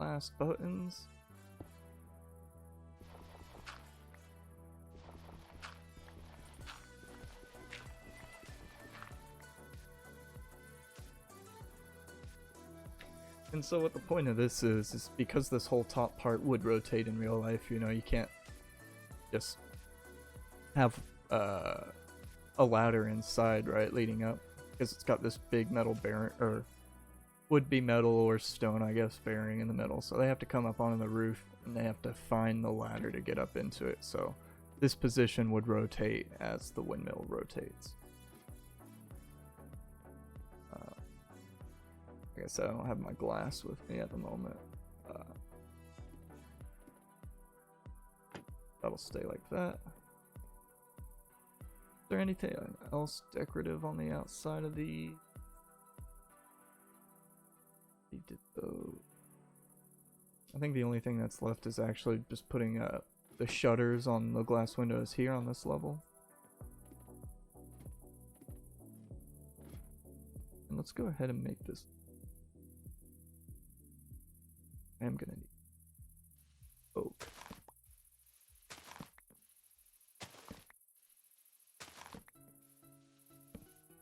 Last buttons. And so what the point of this is because this whole top part would rotate in real life, you know, you can't just have a ladder inside, right, leading up, because it's got this big metal bearing, or would be metal or stone, I guess, bearing in the middle. So they have to come up onto the roof, and they have to find the ladder to get up into it. So this position would rotate as the windmill rotates. I guess I don't have my glass with me at the moment. That'll stay like that. Is there anything else decorative on the outside of the... We did those. I think the only thing that's left is actually just putting the shutters on the glass windows here on this level. And let's go ahead and make this. I am gonna need oak.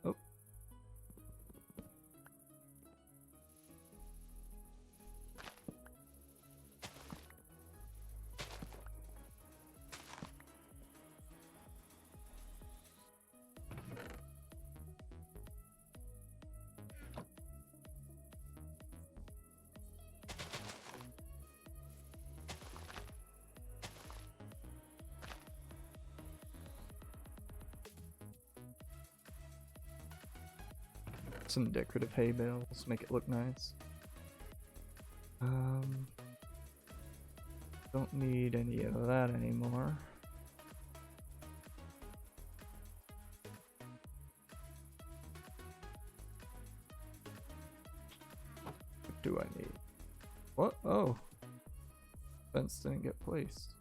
Oh. some decorative hay bales, make it look nice. Don't need any of that anymore. What do I need? What? Oh. Fence didn't get placed.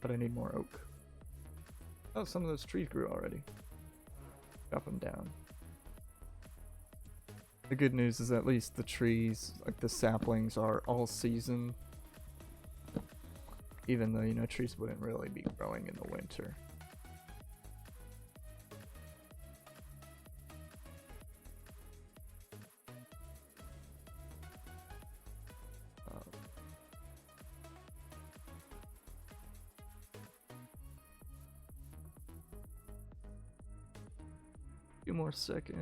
But I need more oak. Oh, some of those trees grew already. Chop them down. The good news is at least the trees, like the saplings, are all season. Even though, you know, trees wouldn't really be growing in the winter. Few more seconds.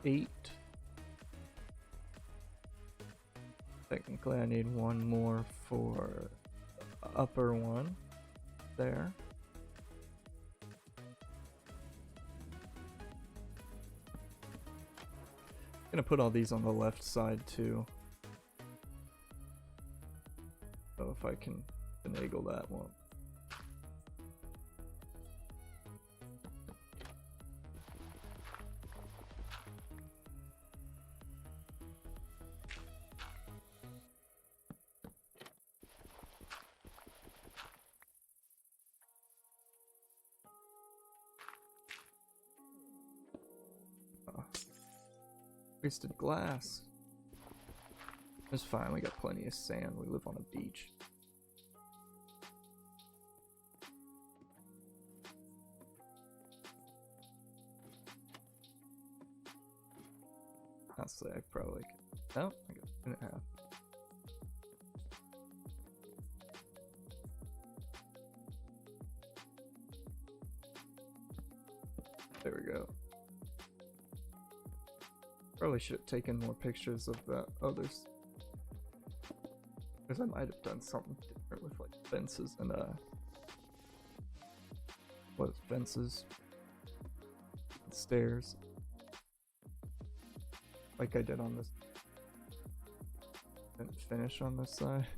Eight. Technically I need one more for the upper one there. Gonna put all these on the left side too. So if I can finagle that one. Wasted glass. It's fine, we got plenty of sand. We live on a beach. Honestly, I probably could. Oh, I got 2.5. There we go. Probably should have taken more pictures of that others. Because I might have done something different with like fences and fences and stairs. Like I did on this. Didn't finish on this side.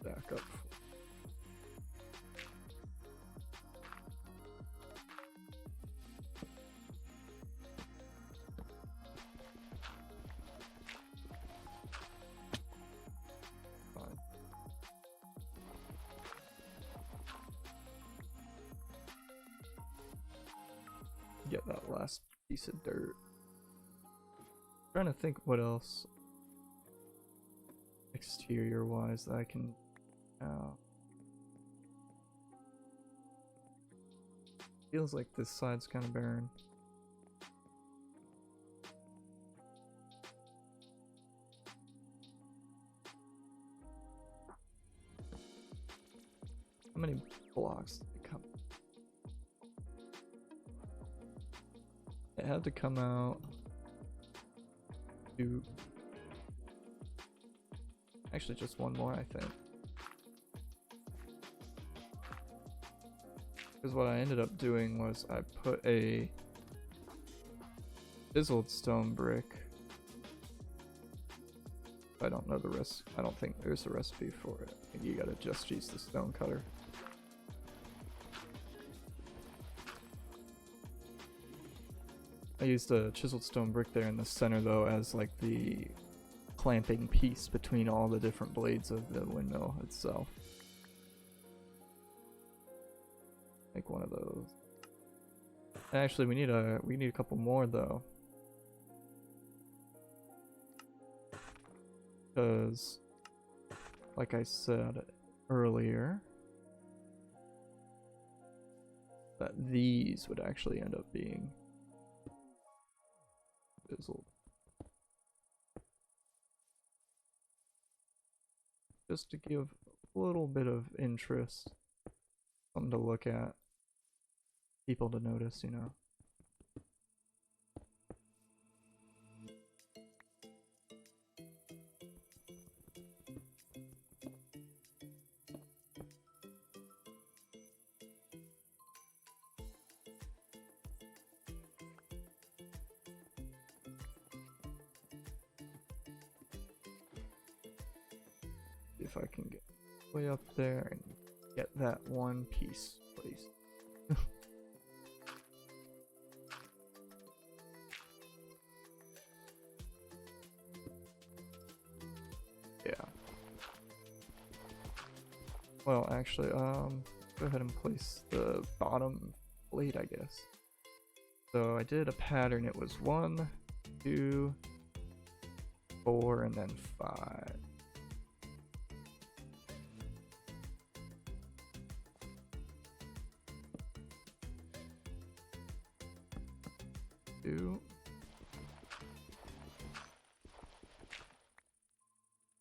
Back up. Fine. Get that last piece of dirt. Trying to think what else exterior wise that I can feels like this side's kind of barren. How many blocks did it come? It had to come out to actually just one more, I think. Because what I ended up doing was I put a chiseled stone brick. I don't know the rest. I don't think there's a recipe for it. I think you gotta just use the stone cutter. I used a chiseled stone brick there in the center though as like the clamping piece between all the different blades of the windmill itself. Make one of those. Actually, we need a couple more though, because, like I said earlier, that these would actually end up being chiseled. just to give a little bit of interest, something to look at, people to notice, you know. If I can get way up there and get that one piece, please. Yeah. Well, actually, go ahead and place the bottom plate, I guess. So I did a pattern. It was 1, 2, 4, and then 5.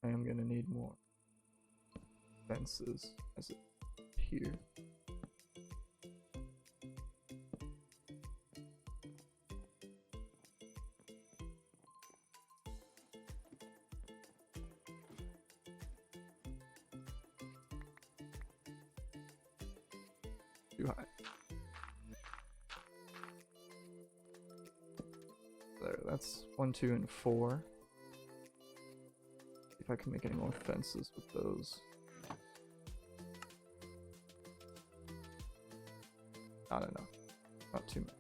I am gonna need more fences as it here. Too high. There, that's 1, 2, and 4. See if I can make any more fences with those. Not enough. Not too many.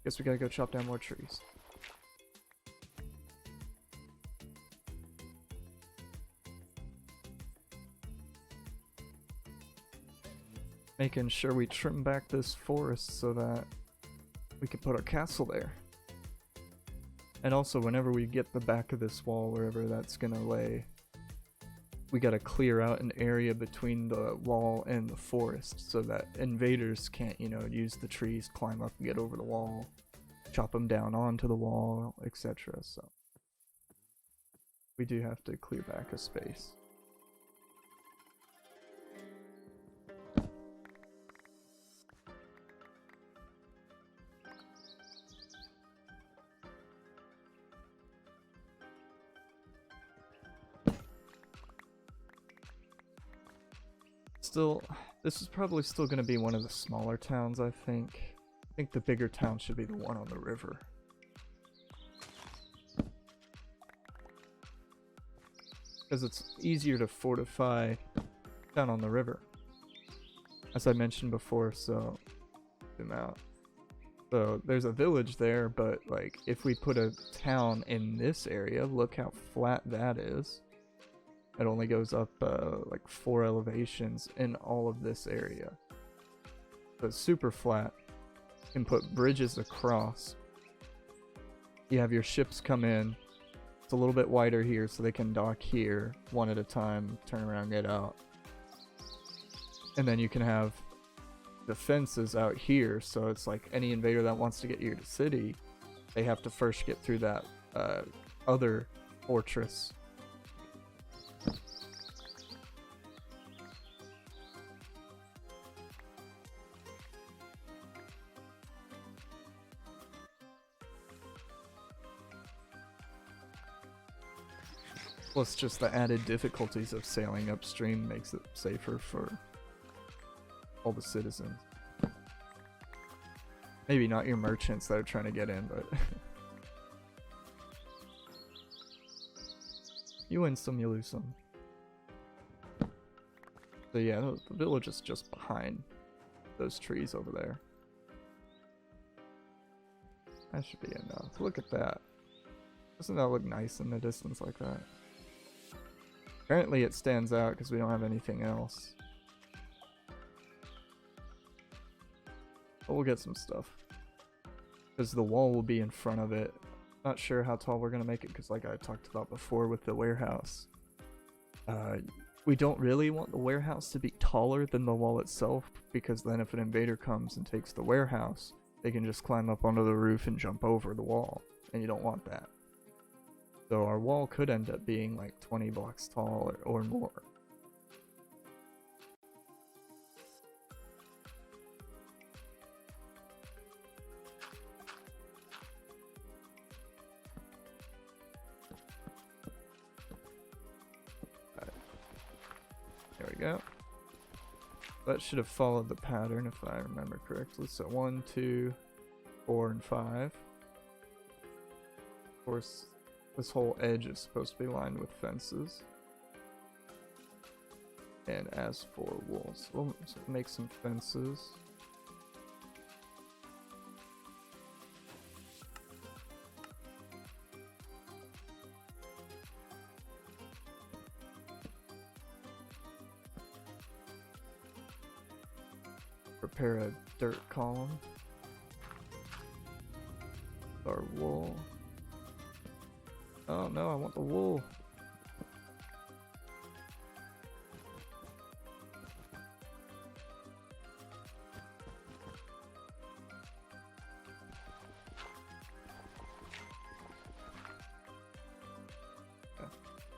Guess we gotta go chop down more trees. Making sure we trim back this forest so that we can put our castle there. And also, whenever we get the back of this wall, wherever that's gonna lay, we gotta clear out an area between the wall and the forest so that invaders can't, you know, use the trees, climb up and get over the wall, chop them down onto the wall, etc. So we do have to clear back a space. Still, this is probably still going to be one of the smaller towns, I think. I think the bigger town should be the one on the river. Because it's easier to fortify down on the river. As I mentioned before, so zoom out. So there's a village there, but like if we put a town in this area, look how flat that is. It only goes up like 4 elevations in all of this area. So it's super flat. You can put bridges across. You have your ships come in. It's a little bit wider here so they can dock here one at a time, turn around, get out. And then you can have the fences out here, so it's like any invader that wants to get here to city, they have to first get through that other fortress. Plus just the added difficulties of sailing upstream makes it safer for all the citizens. Maybe not your merchants that are trying to get in, but you win some, you lose some. So yeah, the village is just behind those trees over there. That should be enough. Look at that. Doesn't that look nice in the distance like that? Apparently it stands out because we don't have anything else. But we'll get some stuff. Because the wall will be in front of it. Not sure how tall we're going to make it because like I talked about before with the warehouse. We don't really want the warehouse to be taller than the wall itself because then if an invader comes and takes the warehouse, they can just climb up onto the roof and jump over the wall. And you don't want that. So our wall could end up being like 20 blocks tall or more. There we go. That should have followed the pattern if I remember correctly. So 1, 2, 4, and 5. Of course, this whole edge is supposed to be lined with fences. And as for walls, we'll make some fences. Prepare a dirt column. Our wool. Oh no, I want the wool.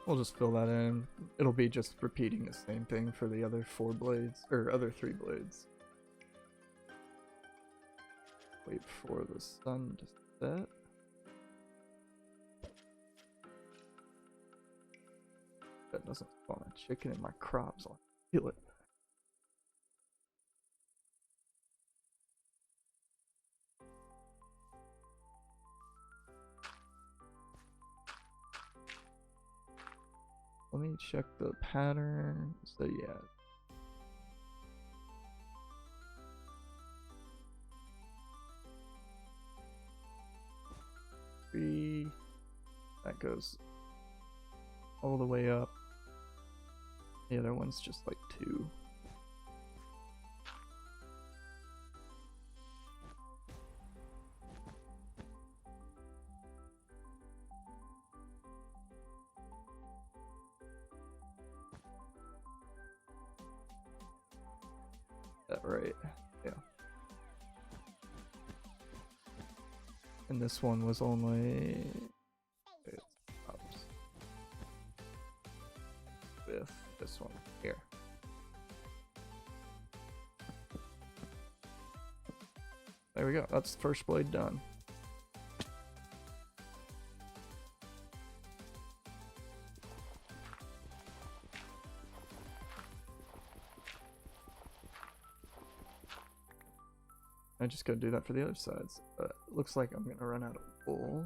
We'll just fill that in. It'll be just repeating the same thing for the other 4 blades, or other 3 blades. Wait for the sun to set. That doesn't spawn a chicken in my crops, I'll kill it. Let me check the pattern. So yeah. Three. That goes all the way up. The other one's just like 2. That right? Yeah. And this one was only with this one here. There we go. That's the first blade done. I just gotta do that for the other sides. Looks like I'm gonna run out of wool.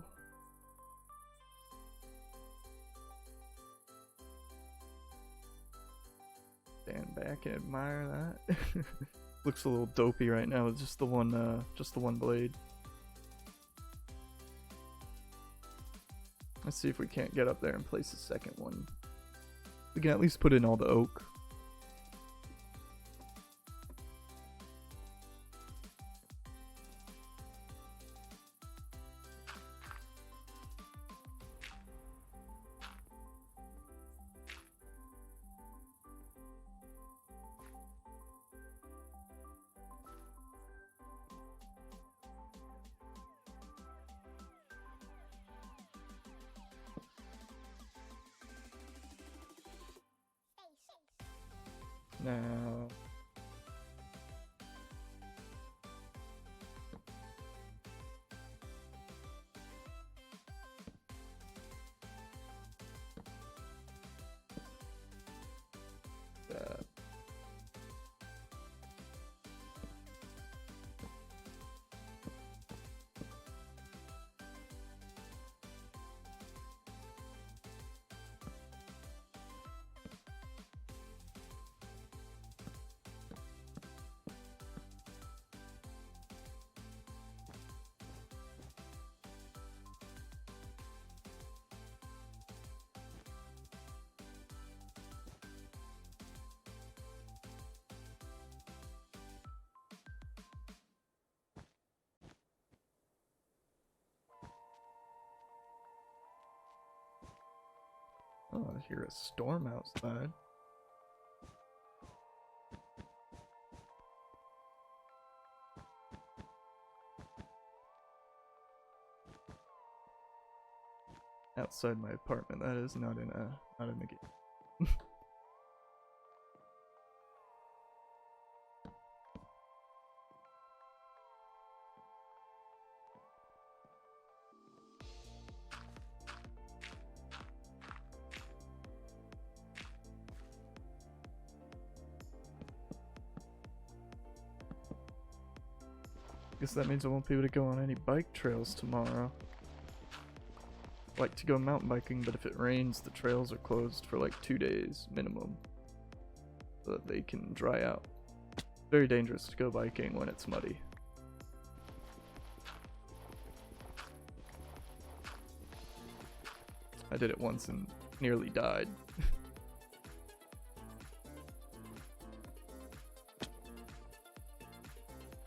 Stand back and admire that. Looks a little dopey right now with just the one blade. Let's see if we can't get up there and place a second one. We can at least put in all the oak. Now, oh, I hear a storm outside. Outside my apartment, that is, not in the game. Guess that means I won't be able to go on any bike trails tomorrow. I like to go mountain biking, but if it rains, the trails are closed for like 2 days minimum, so that they can dry out. Very dangerous to go biking when it's muddy. I did it once and nearly died.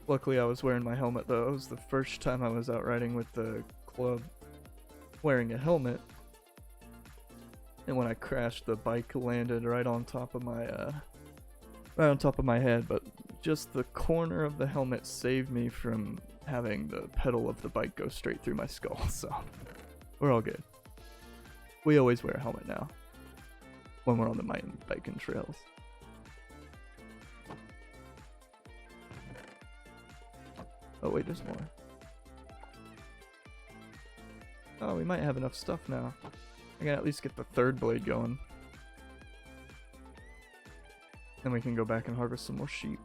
Luckily I was wearing my helmet though. It was the first time I was out riding with the club wearing a helmet. And when I crashed, the bike landed right on top of my head, but just the corner of the helmet saved me from having the pedal of the bike go straight through my skull, so we're all good. We always wear a helmet now when we're on the mountain biking trails. Oh wait, there's more. Oh, we might have enough stuff now. I can at least get the third blade going. Then we can go back and harvest some more sheep.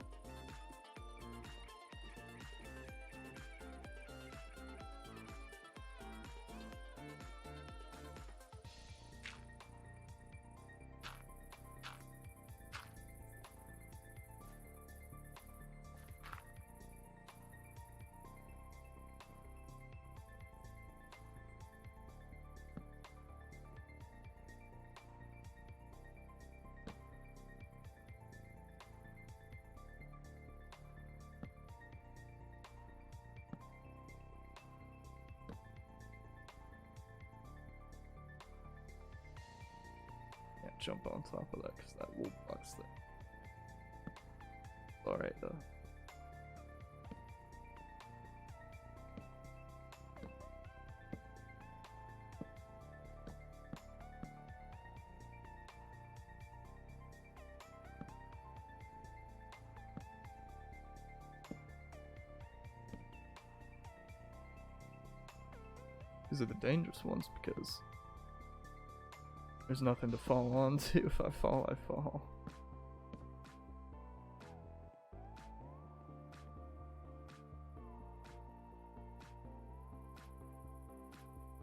Jump on top of that because that will blocks that. Alright though. These are the dangerous ones because there's nothing to fall onto. If I fall, I fall.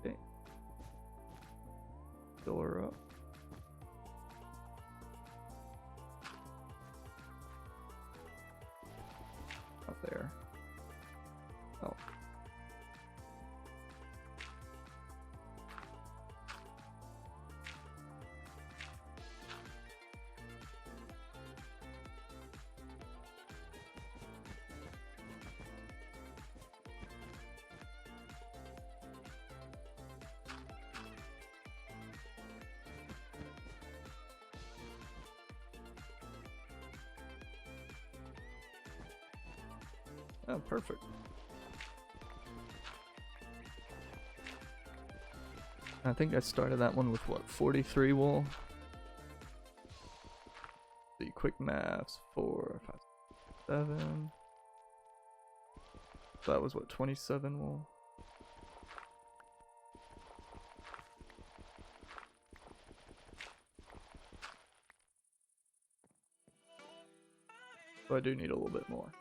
Okay. Fill her up. Up there. Oh. Oh, perfect. I think I started that one with what, 43 wool? The quick maths, 4, 5, 7. So that was what, 27 wool? So I do need a little bit more.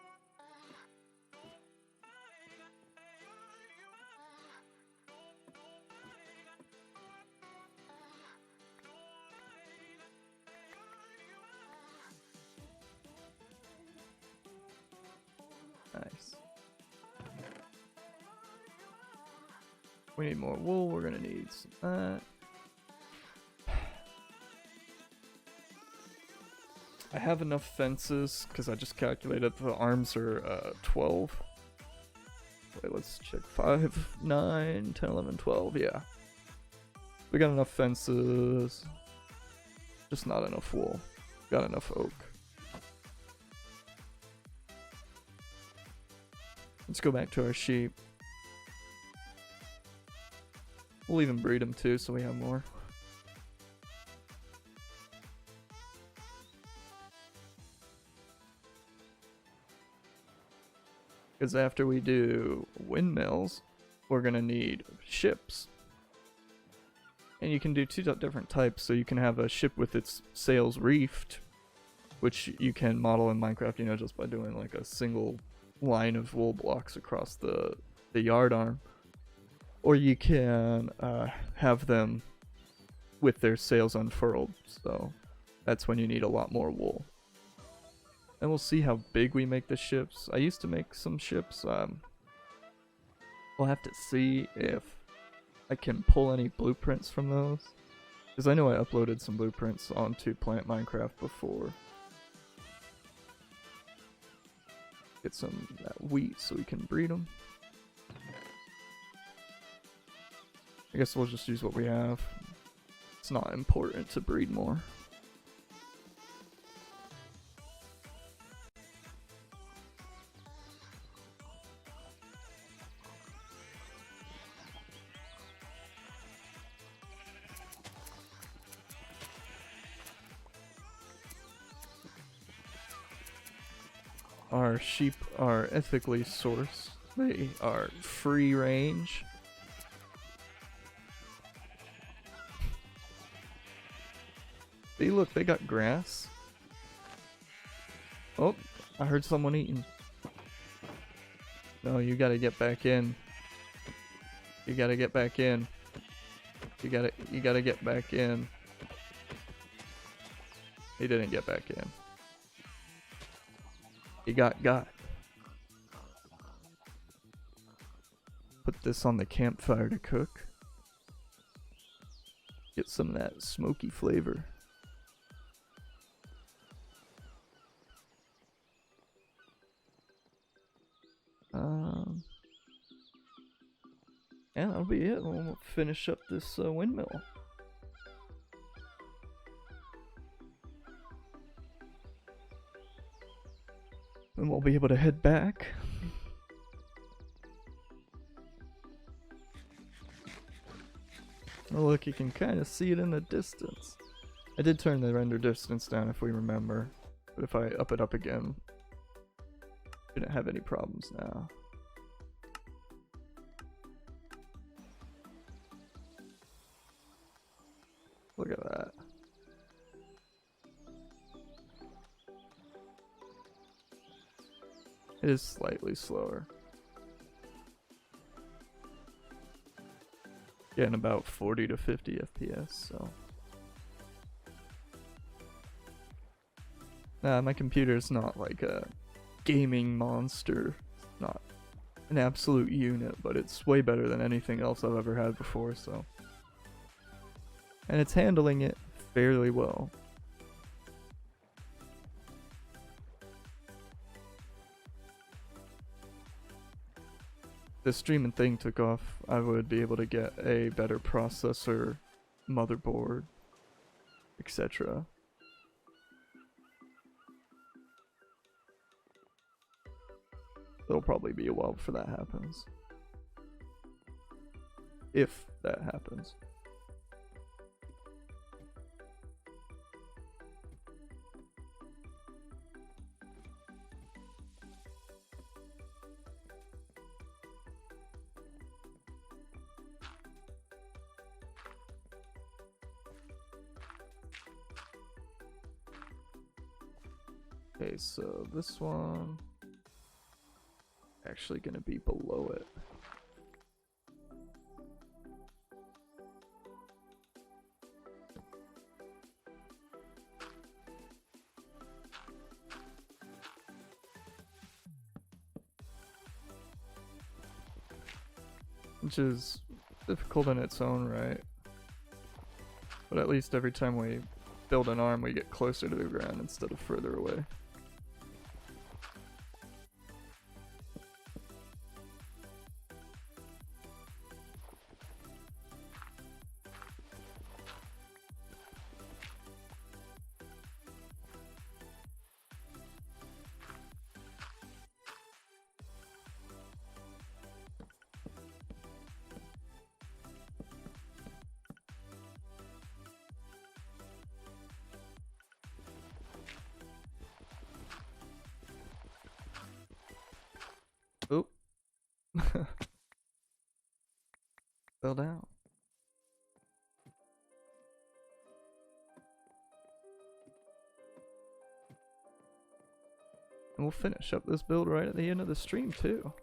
Nice. We need more wool, we're gonna need some I have enough fences because I just calculated the arms are 12. Wait, let's check. 5, 9, 10, 11, 12. Yeah. We got enough fences. Just not enough wool. Got enough oak. Let's go back to our sheep. We'll even breed them too, so we have more. Because after we do windmills, we're gonna need ships. And you can do two different types. So you can have a ship with its sails reefed, which you can model in Minecraft, you know, just by doing like a single line of wool blocks across the yard arm. Or you can have them with their sails unfurled, so that's when you need a lot more wool. And we'll see how big we make the ships. I used to make some ships. We'll have to see if I can pull any blueprints from those, because I know I uploaded some blueprints onto Plant Minecraft before. Get some of that wheat so we can breed them. I guess we'll just use what we have. It's not important to breed more. Our sheep are ethically sourced. They are free range. See, look, they got grass. Oh, I heard someone eating. No, you gotta get back in. You gotta get back in. You gotta get back in. He didn't get back in. He got. Put this on the campfire to cook. Get some of that smoky flavor. And that'll be it. We'll finish up this windmill. And we'll be able to head back. Oh look, you can kind of see it in the distance. I did turn the render distance down if we remember. But if I up it up again, shouldn't have any problems now. Look at that. It is slightly slower. Getting about 40 to 50 FPS, so. Nah, my computer's not like a gaming monster. It's not an absolute unit, but it's way better than anything else I've ever had before, so. And it's handling it fairly well. If the streaming thing took off, I would be able to get a better processor, motherboard, etc. It'll probably be a while before that happens. If that happens. Okay, so this one actually gonna be below it. Which is difficult in its own right. But at least every time we build an arm, we get closer to the ground instead of further away. Fell down. And we'll finish up this build right at the end of the stream too.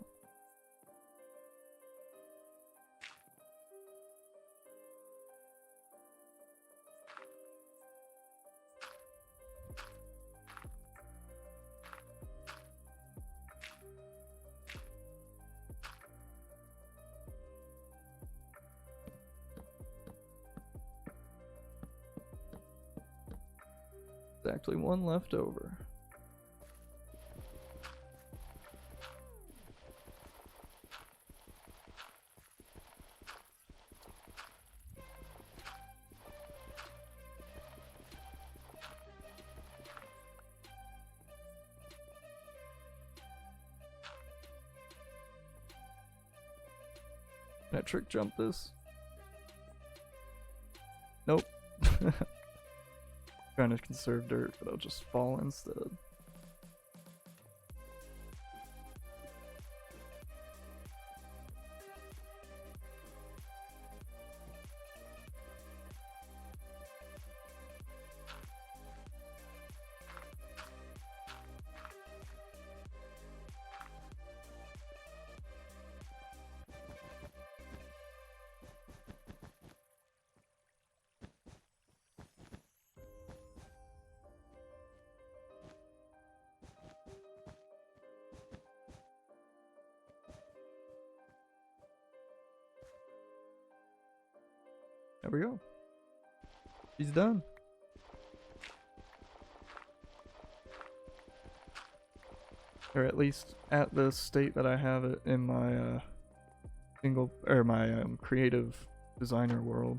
There's actually one left over. Can I trick jump this? Nope. Trying to conserve dirt, but I'll just fall instead. There we go. He's done. Or at least at the state that I have it in my creative designer world.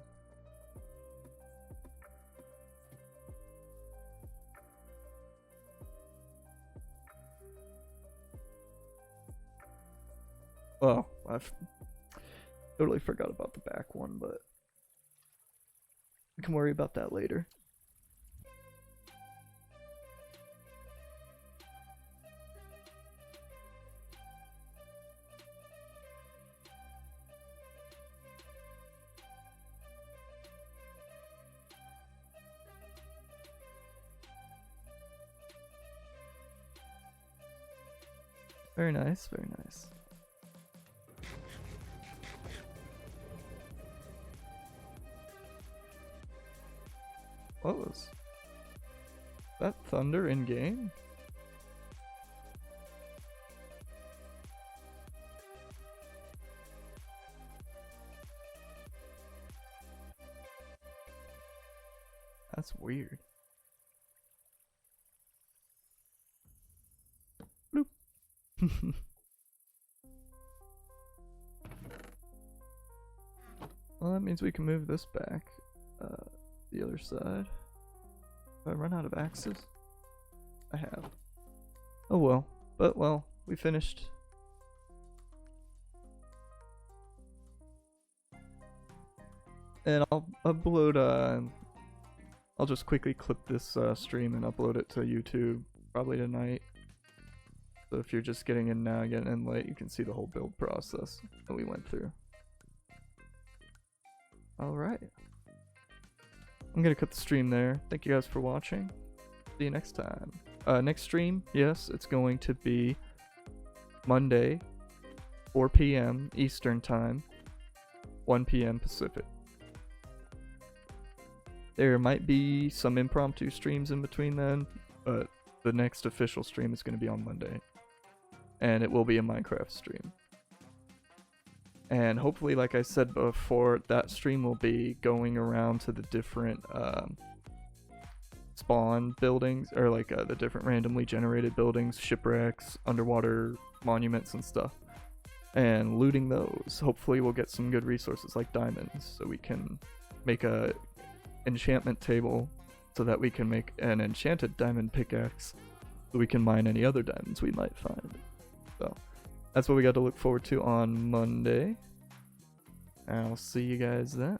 Well, I've totally forgot about the back one, but we can worry about that later. Very nice, very nice. What was that? Thunder in game? That's weird. Bloop. Well, that means we can move this back. The other side. Have I run out of axes? I have. Oh well. But well, we finished. And I'll upload, I'll just quickly clip this stream and upload it to YouTube probably tonight. So if you're just getting in now, getting in late, you can see the whole build process that we went through. Alright. I'm gonna cut the stream there. Thank you guys for watching. See you next time. Next stream, yes, it's going to be Monday, 4 p.m. Eastern Time, 1 p.m. Pacific. There might be some impromptu streams in between then, but the next official stream is going to be on Monday. And it will be a Minecraft stream. And hopefully, like I said before, that stream will be going around to the different spawn buildings, or like the different randomly generated buildings, shipwrecks, underwater monuments and stuff, and looting those. Hopefully we'll get some good resources like diamonds, so we can make a enchantment table so that we can make an enchanted diamond pickaxe so we can mine any other diamonds we might find. So that's what we got to look forward to on Monday. I'll see you guys then.